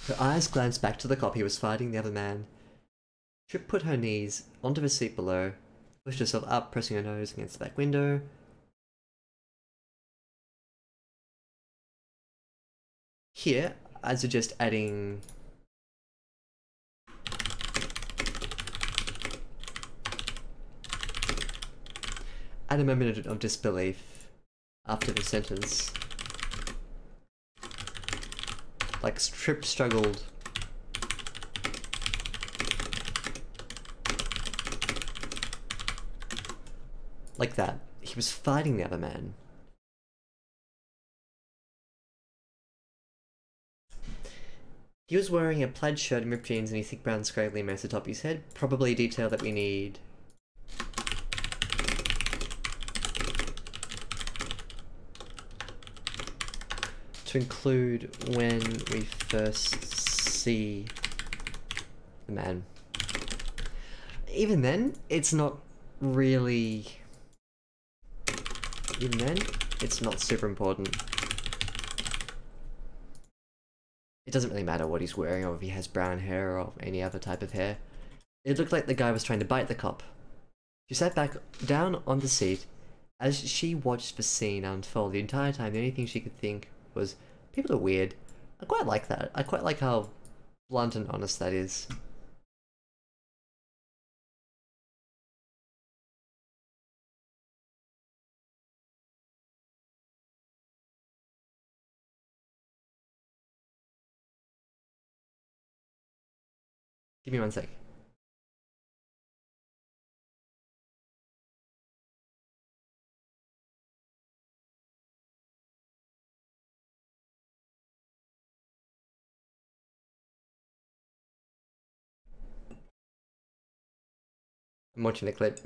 Her eyes glanced back to the cop he was fighting the other man. Trip put her knees onto the seat below, pushed herself up, pressing her nose against the back window. Here, I suggest adding at a moment of disbelief after the sentence. Like, Trip struggled. Like that. He was fighting the other man. He was wearing a plaid shirt and ripped jeans and a thick brown scraggly mess atop his head. Probably a detail that we need. To include when we first see the man. Even then, it's not really... Even then, it's not super important. It doesn't really matter what he's wearing or if he has brown hair or any other type of hair. It looked like the guy was trying to bite the cop. She sat back down on the seat as she watched the scene unfold. The entire time, the only thing she could think was, people are weird. I quite like that. I quite like how blunt and honest that is. Give me one sec. I'm watching the clip.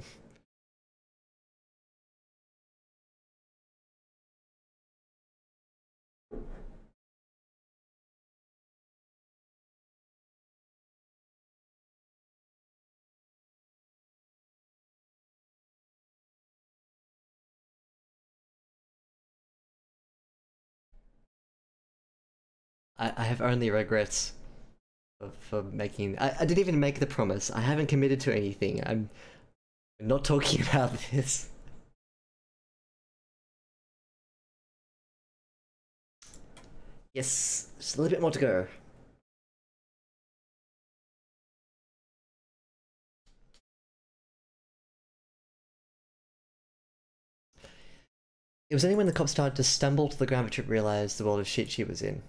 I have only regrets for making... I didn't even make the promise. I haven't committed to anything. I'm not talking about this. Yes, just a little bit more to go. It was only when the cop started to stumble to the ground that Trip realised the world of shit she was in.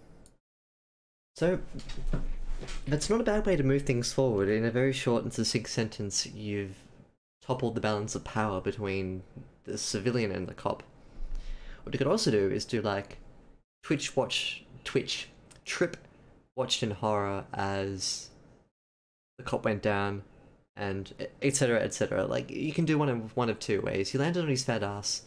So, that's not a bad way to move things forward. In a very short and succinct sentence, you've toppled the balance of power between the civilian and the cop. What you could also do is do like Trip watched in horror as the cop went down, and etc. etc. Like, you can do one of two ways. He landed on his fat ass.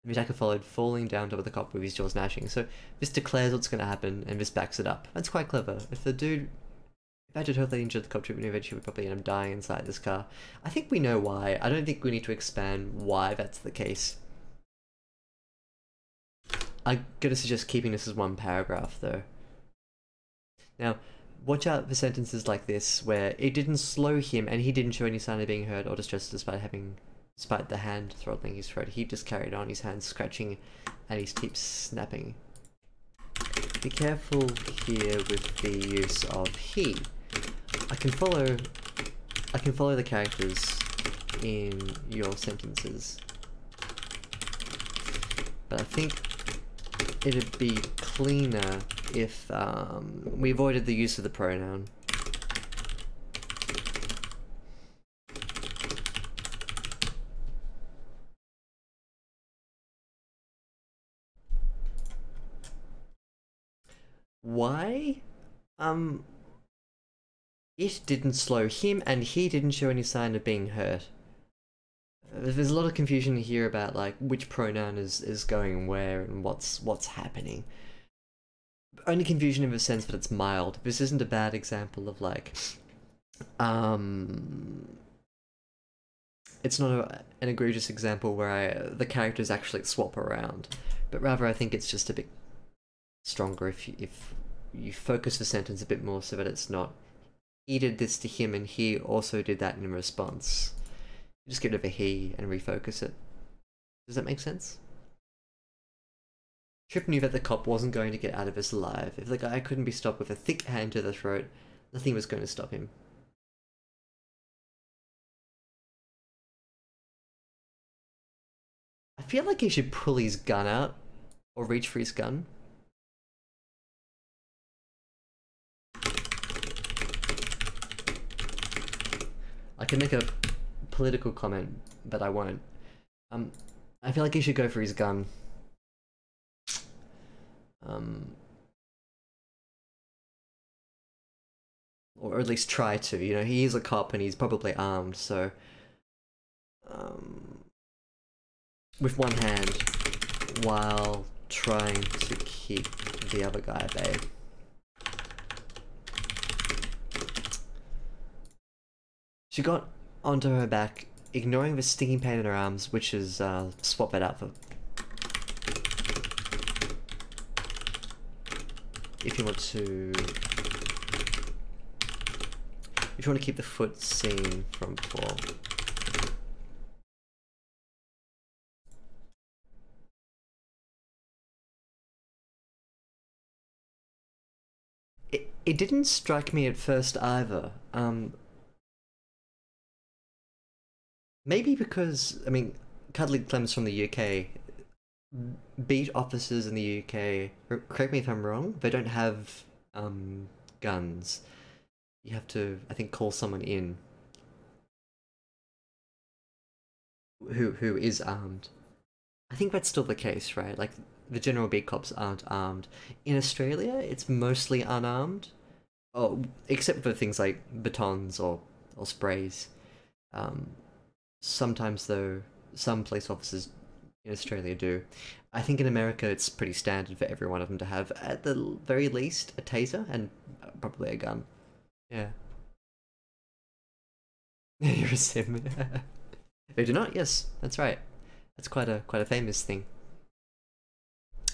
The attacker followed, falling down top of the cop with his jaws gnashing. So this declares what's going to happen, and this backs it up. That's quite clever. If Badger totally injured the cop, Trip eventually would probably end up dying inside this car. I think we know why. I don't think we need to expand why that's the case. I'm gonna suggest keeping this as one paragraph, though. Now, watch out for sentences like this, where it didn't slow him and he didn't show any sign of being hurt or distressed despite the hand throttling his throat. He just carried on, his hands scratching and his teeth snapping. Be careful here with the use of he. I can follow the characters in your sentences, but I think it'd be cleaner if we avoided the use of the pronoun. Why? It didn't slow him, and he didn't show any sign of being hurt. There's a lot of confusion here about like which pronoun is going where and what's happening. Only confusion in the sense that it's mild. This isn't a bad example of like, it's not an egregious example where the characters actually swap around, but rather I think it's just a bit stronger if you focus the sentence a bit more so that it's not, he did this to him and he also did that in response. Just get rid of a he and refocus it. Does that make sense? Trip knew that the cop wasn't going to get out of this alive. If the guy couldn't be stopped with a thick hand to the throat, nothing was going to stop him. feel like he should pull his gun out or reach for his gun. I can make a political comment, but I won't. I feel like he should go for his gun. Or at least try to, you know, he is a cop and he's probably armed, so... with one hand, while trying to keep the other guy at bay. She got onto her back, ignoring the stinging pain in her arms, which is, swap that out for... If you want to... If you want to keep the foot seen from before. It didn't strike me at first either. Maybe because, I mean, CuddlyClement's from the UK. Beat officers in the UK, correct me if I'm wrong, they don't have guns. You have to, I think, call someone in who is armed. I think that's still the case, right? Like, the general beat cops aren't armed. In Australia, it's mostly unarmed. Oh, except for things like batons or sprays. Sometimes, though, some police officers in Australia do. I think in America it's pretty standard for every one of them to have, at the very least, a taser and probably a gun. Yeah. You're a sim. They do not? Yes, that's right. That's quite a famous thing.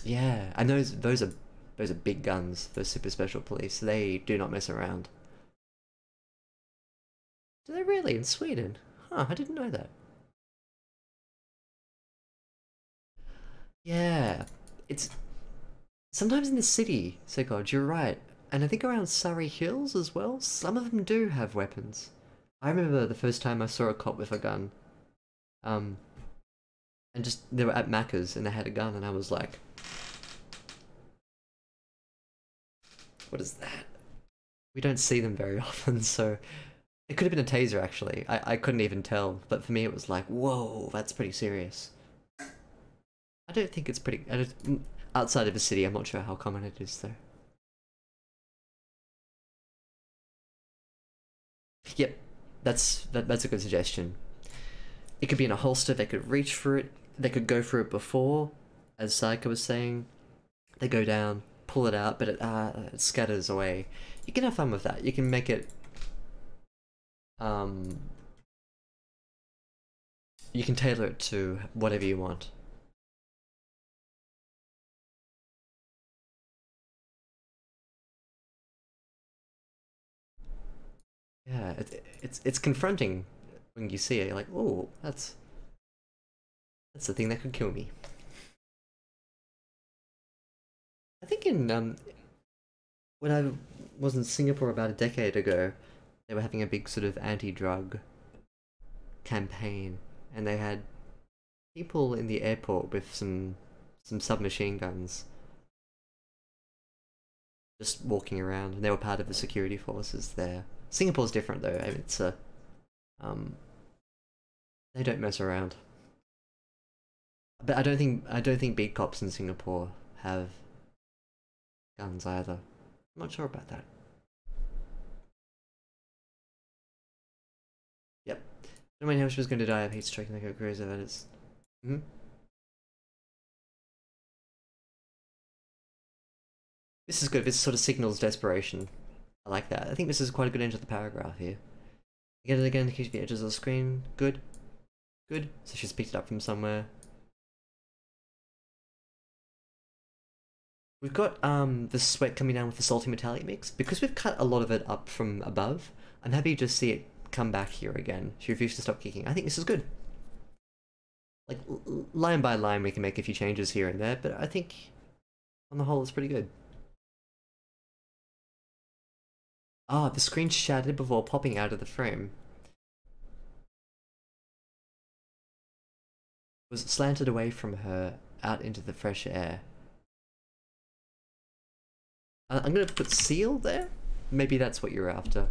Yeah, and those are big guns. Those super special police. They do not mess around. Do they really in Sweden? Huh, I didn't know that. Yeah, it's sometimes in the city. So God, you're right. And I think around Surrey Hills as well. Some of them do have weapons. I remember the first time I saw a cop with a gun. Um, and just they were at Macca's and they had a gun, and I was like, "What is that?" We don't see them very often, so it could have been a taser. Actually, I couldn't even tell. But for me, it was like, "Whoa, that's pretty serious." I don't think it's pretty. Outside of the city, I'm not sure how common it is though. Yep, that's a good suggestion. It could be in a holster. They could reach for it. They could go for it before, as Saika was saying. They go down, pull it out, but it scatters away. You can have fun with that. You can make it. Um, you can tailor it to whatever you want. Yeah, it's confronting when you see it. You're like, oh, that's the thing that could kill me. I think in when I was in Singapore about a decade ago, they were having a big sort of anti-drug campaign, and they had people in the airport with some submachine guns just walking around, and they were part of the security forces there. Singapore's different though. I mean, it's a um, they don't mess around. But I don't think beat cops in Singapore have guns either. I'm not sure about that. Yep. No matter how she was going to die of heat stroke and like a cruiser. That is. Hmm. This is good. This sort of signals desperation. I like that. I think this is quite a good end to the paragraph here. Get it again to keep the edges of the screen. Good. Good. So she's picked it up from somewhere. We've got the sweat coming down with the salty metallic mix. Because we've cut a lot of it up from above, I'm happy to see it come back here again. She refused to stop kicking. I think this is good. Like, line by line we can make a few changes here and there, but I think on the whole it's pretty good. Ah, the screen shattered before popping out of the frame. was slanted away from her out into the fresh air. I'm gonna put seal there? Maybe that's what you're after.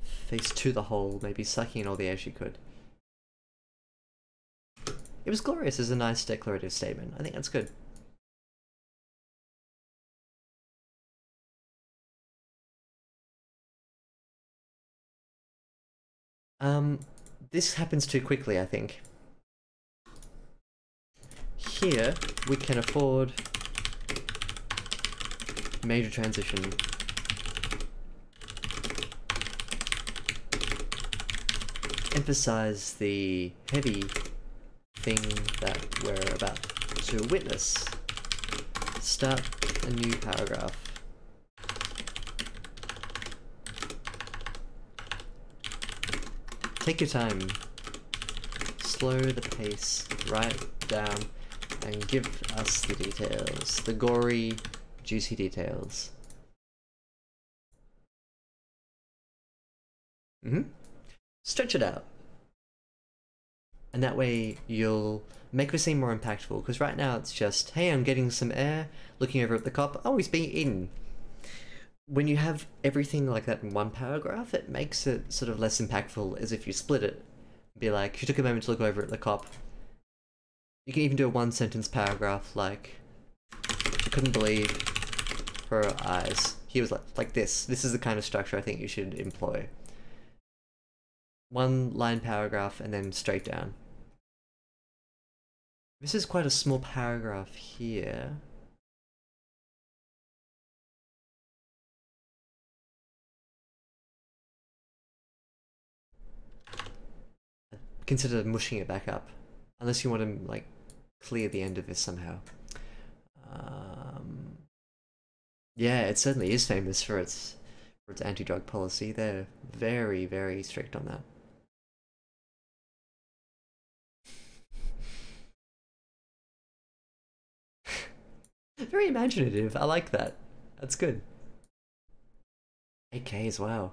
Face to the hole, maybe sucking in all the air she could. It was glorious as a nice declarative statement. I think that's good. This happens too quickly, I think. Here, we can afford major transition. Emphasize the heavy thing that we're about to witness. Start a new paragraph. Take your time. Slow the pace right down and give us the details. The gory, juicy details. Stretch it out. And that way you'll make it seem more impactful, because right now it's just, hey, I'm getting some air, looking over at the cop, oh, he's being eaten. When you have everything like that in one paragraph, it makes it sort of less impactful as if you split it. Be like, she took a moment to look over at the cop. You can even do a one-sentence paragraph like, she couldn't believe her eyes. He was like this. This is the kind of structure I think you should employ. One line paragraph and then straight down. This is quite a small paragraph here. Consider mushing it back up, unless you want to like clear the end of this somehow. Yeah, it certainly is famous for its anti-drug policy. They're very, very strict on that. Very imaginative. I like that. That's good. 8K as well.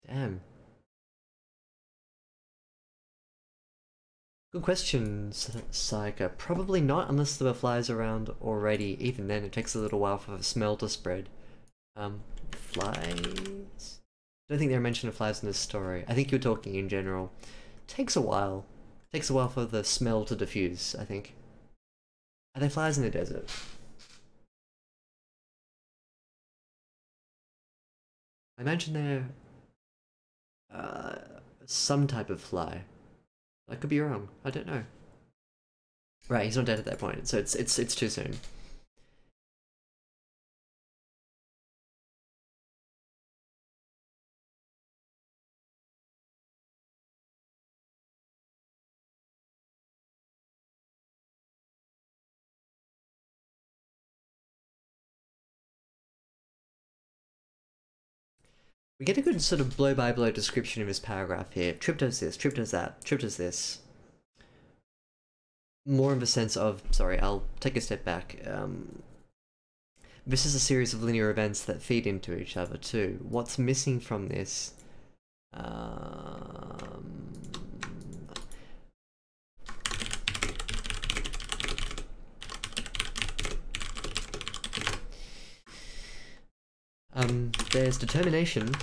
Damn. Good question, Psycha. Probably not unless there were flies around already. Even then, it takes a little while for the smell to spread. Flies? I don't think there are mention of flies in this story. I think you're talking in general. Takes a while. Takes a while for the smell to diffuse, I think. Are there flies in the desert? I imagine they're some type of fly. I could be wrong. I don't know. Right, he's not dead at that point, so it's too soon. We get a good sort of blow-by-blow description of his paragraph here. Trip does this, Trip does that, Trip does this. More of a sense of, sorry, I'll take a step back. This is a series of linear events that feed into each other too. What's missing from this? There's determination.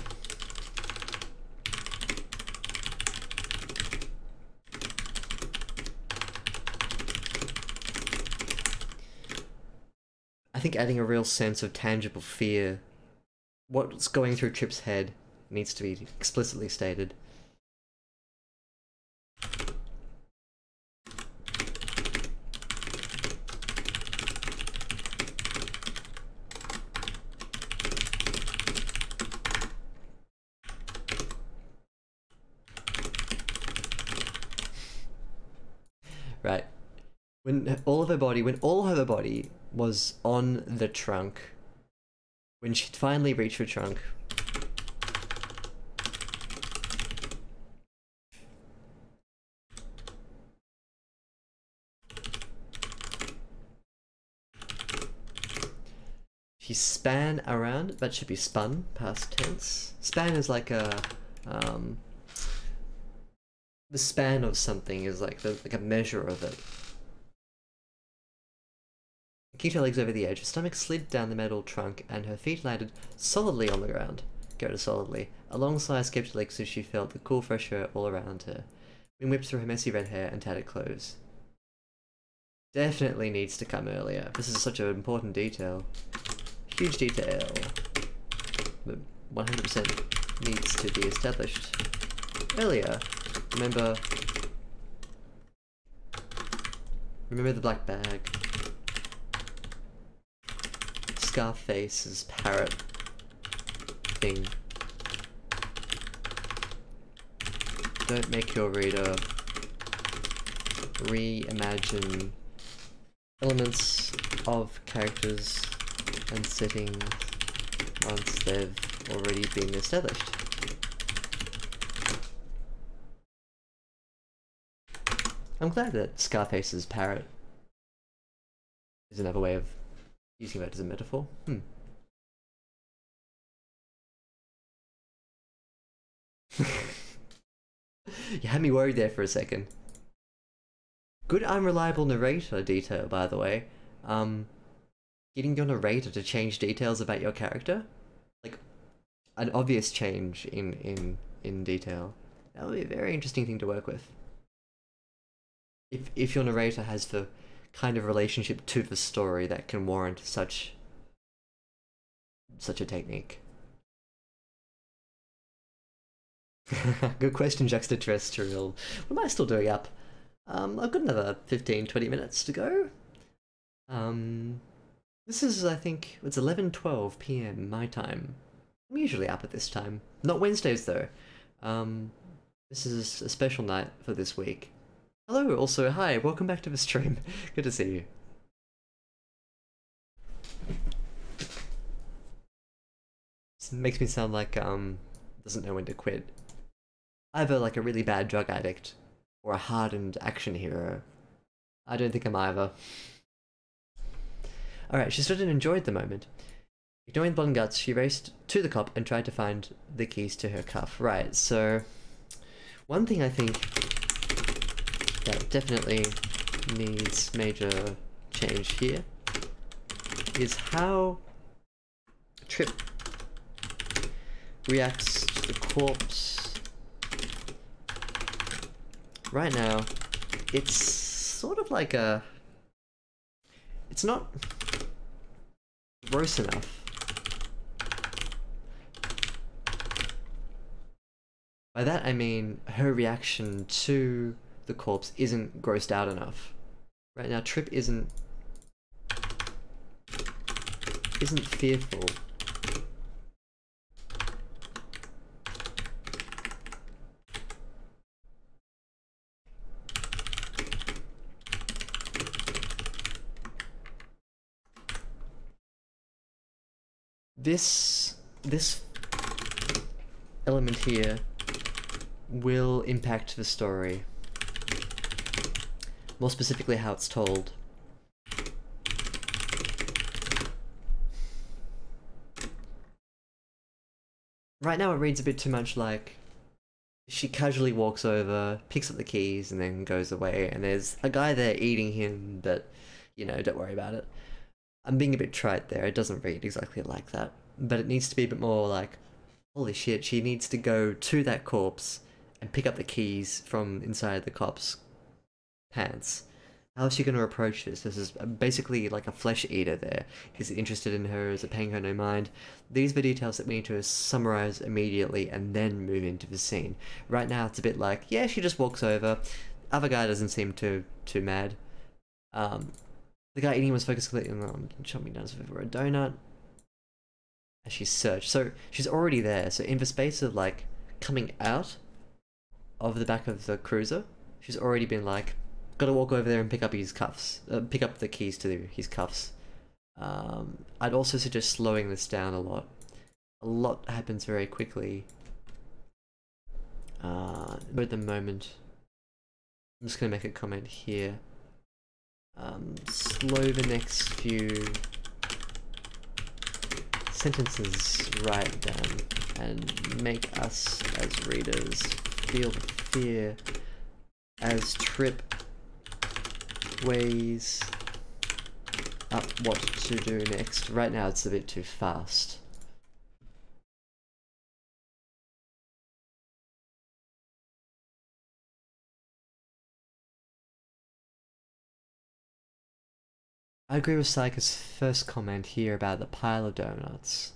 I think adding a real sense of tangible fear. What's going through Trip's head needs to be explicitly stated. Right. When all of her body was on the trunk, when she'd finally reached her trunk, If you span around, that should be spun, past tense. Span is like a, the span of something is like a measure of it. Kicked her legs over the edge, her stomach slid down the metal trunk, and her feet landed solidly on the ground. Go to solidly. A long sigh escaped her legs as she felt the cool, fresh air all around her. Wind whipped through her messy red hair and tattered clothes. Definitely needs to come earlier. This is such an important detail. Huge detail. But 100% needs to be established earlier. Remember the black bag. Scarface's parrot thing. Don't make your reader reimagine elements of characters and settings once they've already been established. I'm glad that Scarface's parrot is another way of using that as a metaphor. You had me worried there for a second. Good unreliable narrator detail, by the way. Getting your narrator to change details about your character, like an obvious change in detail. That would be a very interesting thing to work with. If your narrator has the kind of relationship to the story that can warrant such a technique. Good question, Juxtaterrestrial. What am I still doing up? I've got another 15-20 minutes to go. This is, I think, it's 11:12 p.m. my time. I'm usually up at this time. Not Wednesdays, though. This is a special night for this week. Hello, also, hi, welcome back to the stream. Good to see you. This makes me sound like, doesn't know when to quit. Either like a really bad drug addict, or a hardened action hero. I don't think I'm either. Alright, she stood and enjoyed the moment. Ignoring the blood and guts, she raced to the cop and tried to find the keys to her cuff. Right, so one thing I think that definitely needs major change here is how Trip reacts to the corpse. Right now, it's sort of like a... It's not gross enough. By that I mean her reaction to the corpse isn't grossed out enough. Right now, Trip isn't fearful. This element here will impact the story. More specifically, how it's told. Right now it reads a bit too much like she casually walks over, picks up the keys, and then goes away, and there's a guy there eating him, but, you know, don't worry about it. I'm being a bit trite there, it doesn't read exactly like that. But it needs to be a bit more like, holy shit, she needs to go to that corpse and pick up the keys from inside the cop's pants. How is she going to approach this? This is basically like a flesh eater there. Is it interested in her? Is it paying her no mind? These are the details that we need to summarize immediately and then move into the scene. Right now it's a bit like, yeah, she just walks over. Other guy doesn't seem too mad. The guy eating was focused on chopping down for a donut. As she searched. So she's already there. So in the space of like coming out of the back of the cruiser, she's already been like, gotta walk over there and pick up his cuffs. Pick up the keys to his cuffs. I'd also suggest slowing this down a lot. A lot happens very quickly. At the moment, I'm just gonna make a comment here. Slow the next few sentences right down and make us as readers feel the fear as Trip weighs up what to do next. Right now it's a bit too fast. I agree with Saika's first comment here about the pile of donuts.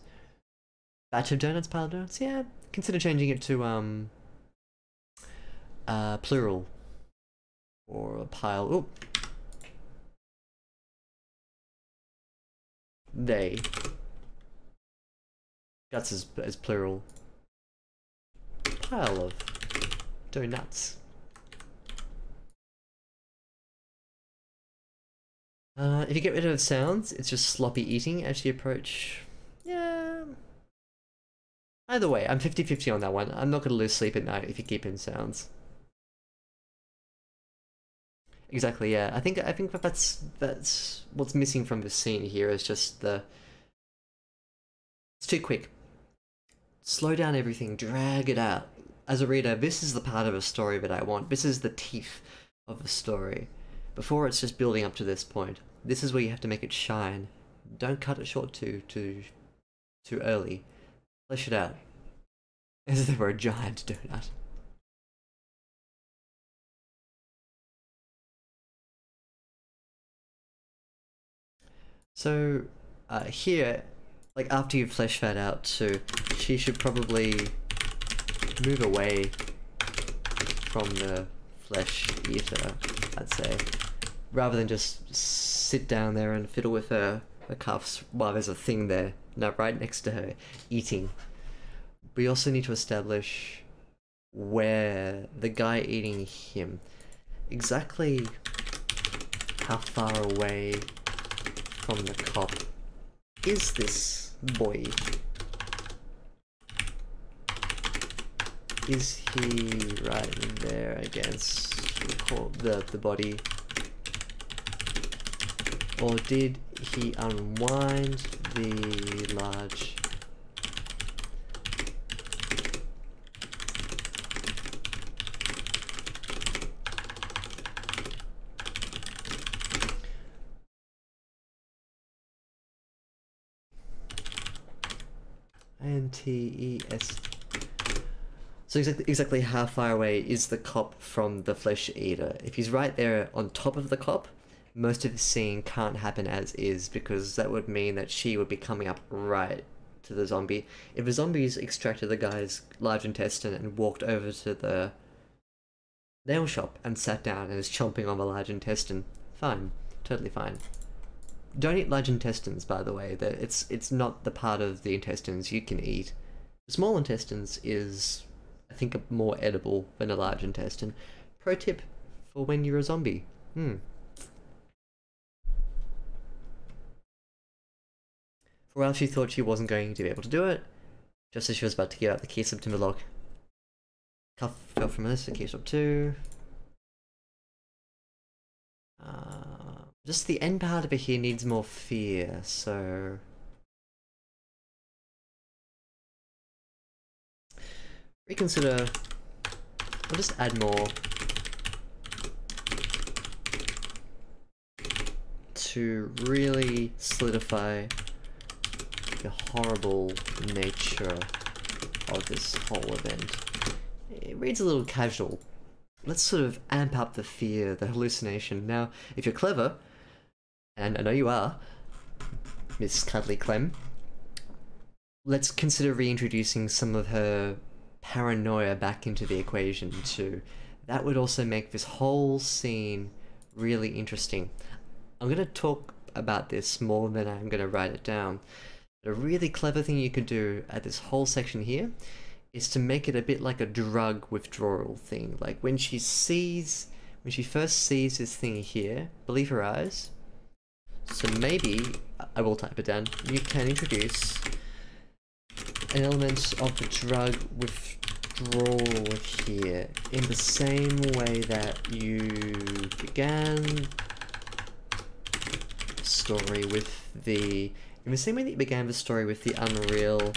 Batch of donuts, pile of donuts? Yeah, consider changing it to, plural. Or a pile. Oh! They. That's as plural. Pile of donuts. If you get rid of sounds, it's just sloppy eating as you approach. Yeah. Either way, I'm 50-50 on that one. I'm not going to lose sleep at night if you keep in sounds. Exactly, yeah. I think that's what's missing from the scene here is just the... It's too quick. Slow down everything, drag it out. As a reader, this is the part of a story that I want. This is the teeth of the story. Before it's just building up to this point. This is where you have to make it shine. Don't cut it short too early. Flesh it out. As if they were a giant donut. So, here, like after you've fleshed that out too, she should probably move away from the flesh eater, I'd say. Rather than just sit down there and fiddle with her cuffs while there's a thing there, right next to her, eating. We also need to establish where the guy eating him, exactly how far away from the cop is this boy? Is he right in there against the body? Or did he unwind the large NTES? So exactly how far away is the cop from the flesh eater? If he's right there on top of the cop, most of the scene can't happen as is, because that would mean that she would be coming up right to the zombie. If the zombies extracted the guy's large intestine and walked over to the nail shop and sat down and is chomping on the large intestine, fine, totally fine. Don't eat large intestines, by the way. It's not the part of the intestines you can eat. The small intestines is, I think, more edible than a large intestine. Pro tip for when you're a zombie. For a while she thought she wasn't going to be able to do it, just as she was about to get out the key slip timber lock. Cuff fell from this, the key slip too. Just the end part of it here needs more fear, so... Reconsider... I'll just add more to really solidify the horrible nature of this whole event. It reads a little casual. Let's sort of amp up the fear, the hallucination. Now, if you're clever, and I know you are, Miss CuddlyClem, let's consider reintroducing some of her paranoia back into the equation too. That would also make this whole scene really interesting. I'm going to talk about this more than I'm going to write it down. But a really clever thing you could do at this whole section here is to make it a bit like a drug withdrawal thing. Like when she first sees this thing here, believe her eyes. So maybe, I will type it down, you can introduce an element of the drug withdrawal here in the same way that you began the story with the In the same way that you began the story with the unreal,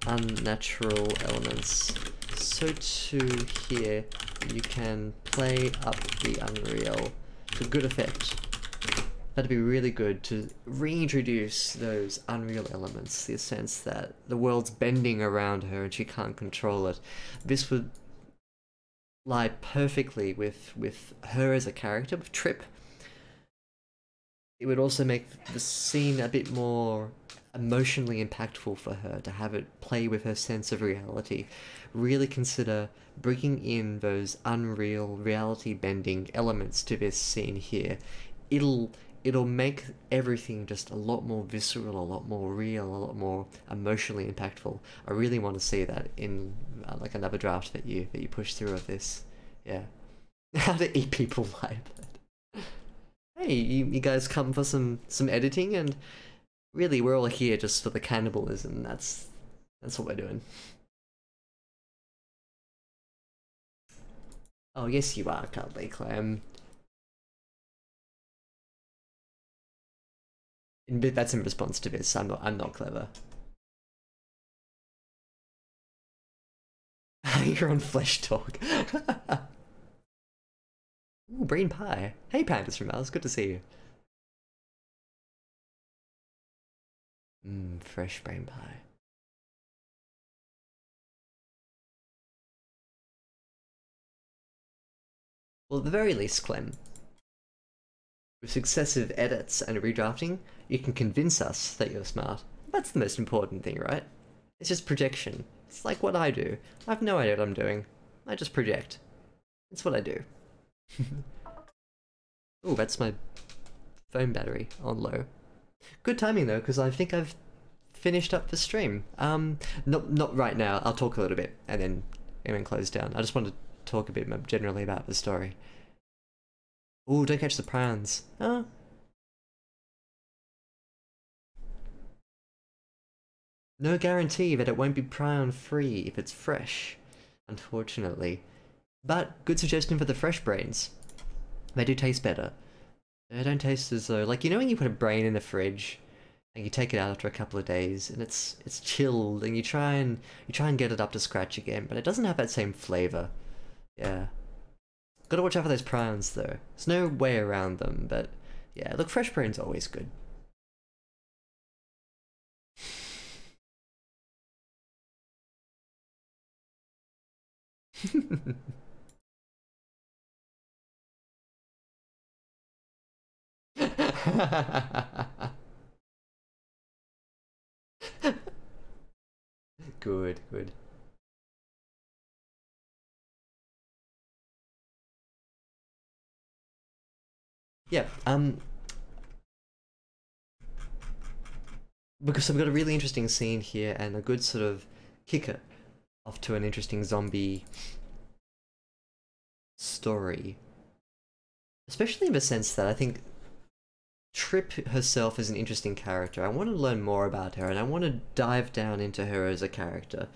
unnatural elements, so too here you can play up the unreal to good effect. That'd be really good to reintroduce those unreal elements, the sense that the world's bending around her and she can't control it. This would lie perfectly with her as a character, with Trip. It would also make the scene a bit more emotionally impactful for her, to have it play with her sense of reality. Really consider bringing in those unreal, reality-bending elements to this scene here. It'll make everything just a lot more visceral, a lot more real, a lot more emotionally impactful. I really want to see that in like another draft that you push through of this. Yeah. How to eat people alive. Hey, you guys come for some editing, and really we're all here just for the cannibalism. That's what we're doing. Oh yes, you are, Cuddly Clam. That's in response to this. I'm not clever. You're on Flesh Talk. Ooh, Brain Pie. Hey, Pandas from Mars. Good to see you. Fresh brain pie. Well, at the very least, Clem, with successive edits and redrafting, you can convince us that you're smart. That's the most important thing, right? It's just projection. It's like what I do. I have no idea what I'm doing. I just project. It's what I do. Ooh, that's my phone battery on low. Good timing though, because I think I've finished up the stream. Not right now. I'll talk a little bit and then close down. I just wanted to talk a bit more generally about the story. Ooh, don't catch the prawns. Huh? No guarantee that it won't be prawn free if it's fresh, unfortunately. But good suggestion for the fresh brains. They do taste better. They don't taste as though, like, you know when you put a brain in the fridge and you take it out after a couple of days and it's chilled and you try and get it up to scratch again, but it doesn't have that same flavor. Yeah. Gotta watch out for those prawns though. There's no way around them, but yeah, look, fresh brain's always good. Good, good. Yeah, because I've got a really interesting scene here and a good sort of kicker off to an interesting zombie story. Especially in the sense that I think Trip herself is an interesting character. I want to learn more about her and I want to dive down into her as a character.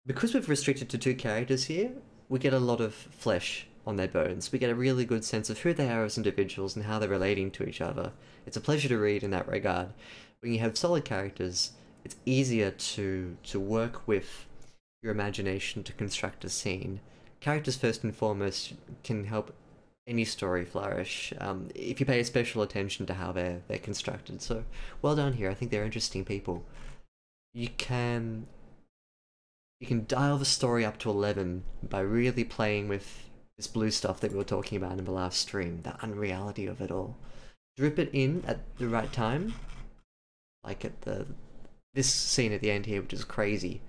Because we've restricted to two characters here, we get a lot of flesh on their bones. We get a really good sense of who they are as individuals and how they're relating to each other. It's a pleasure to read in that regard. When you have solid characters, it's easier to work with your imagination to construct a scene. Characters first and foremost can help any story flourish if you pay special attention to how they're constructed. So well done here. I think they're interesting people. You can dial the story up to 11 by really playing with this blue stuff that we were talking about in the last stream, the unreality of it all. Drip it in at the right time, like at this scene at the end here, which is crazy.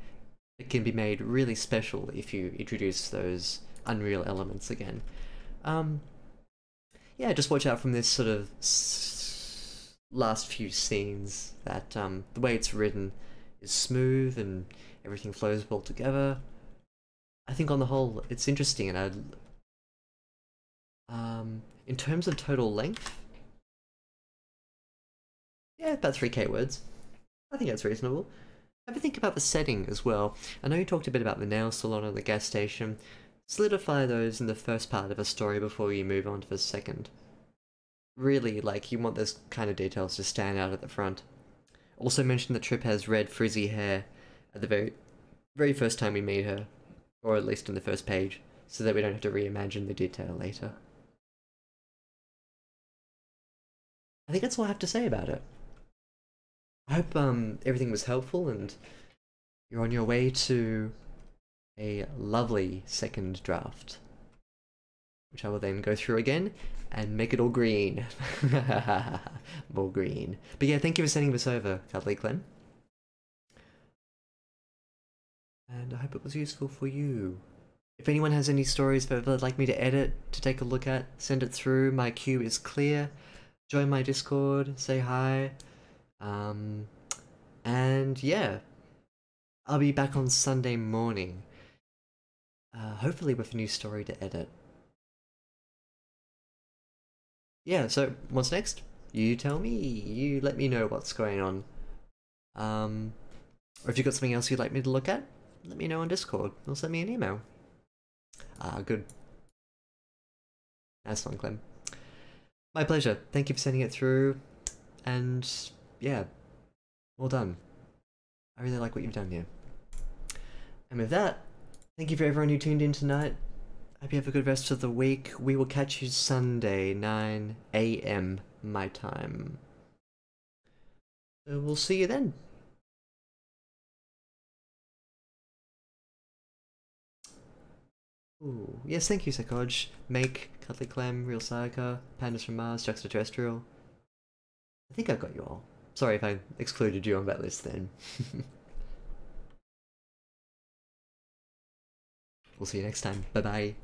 It can be made really special if you introduce those unreal elements again. Yeah, just watch out from this sort of last few scenes that the way it's written is smooth and everything flows well together. I think on the whole it's interesting, and in terms of total length, yeah, about 3k words. I think that's reasonable. Have a think about the setting as well. I know you talked a bit about the nail salon and the gas station. Solidify those in the first part of a story before you move on to the second. Really, like, you want those kind of details to stand out at the front. Also mentioned that Trip has red frizzy hair at the very first time we meet her, or at least in the first page, so that we don't have to reimagine the detail later. I think that's all I have to say about it. I hope everything was helpful and you're on your way to a lovely second draft, which I will then go through again and make it all green. More green. But yeah, thank you for sending this over, CuddlyClem. And I hope it was useful for you. If anyone has any stories that they'd like me to edit, to take a look at, send it through. My queue is clear. Join my Discord, say hi. And yeah, I'll be back on Sunday morning. Hopefully with a new story to edit. Yeah, so what's next? You tell me. You let me know what's going on. Or if you've got something else you'd like me to look at, let me know on Discord. Or send me an email. Good. That's fun, Clem. My pleasure. Thank you for sending it through. And yeah, well done. I really like what you've done here. And with that, thank you for everyone who tuned in tonight. Hope you have a good rest of the week. We will catch you Sunday, 9 AM my time. So we'll see you then. Ooh, yes, thank you, Sakoj. Make, CuddlyClem, Real Sayaka, Pandas from Mars, Juxtaterrestrial. I think I've got you all. Sorry if I excluded you on that list then. We'll see you next time. Bye bye.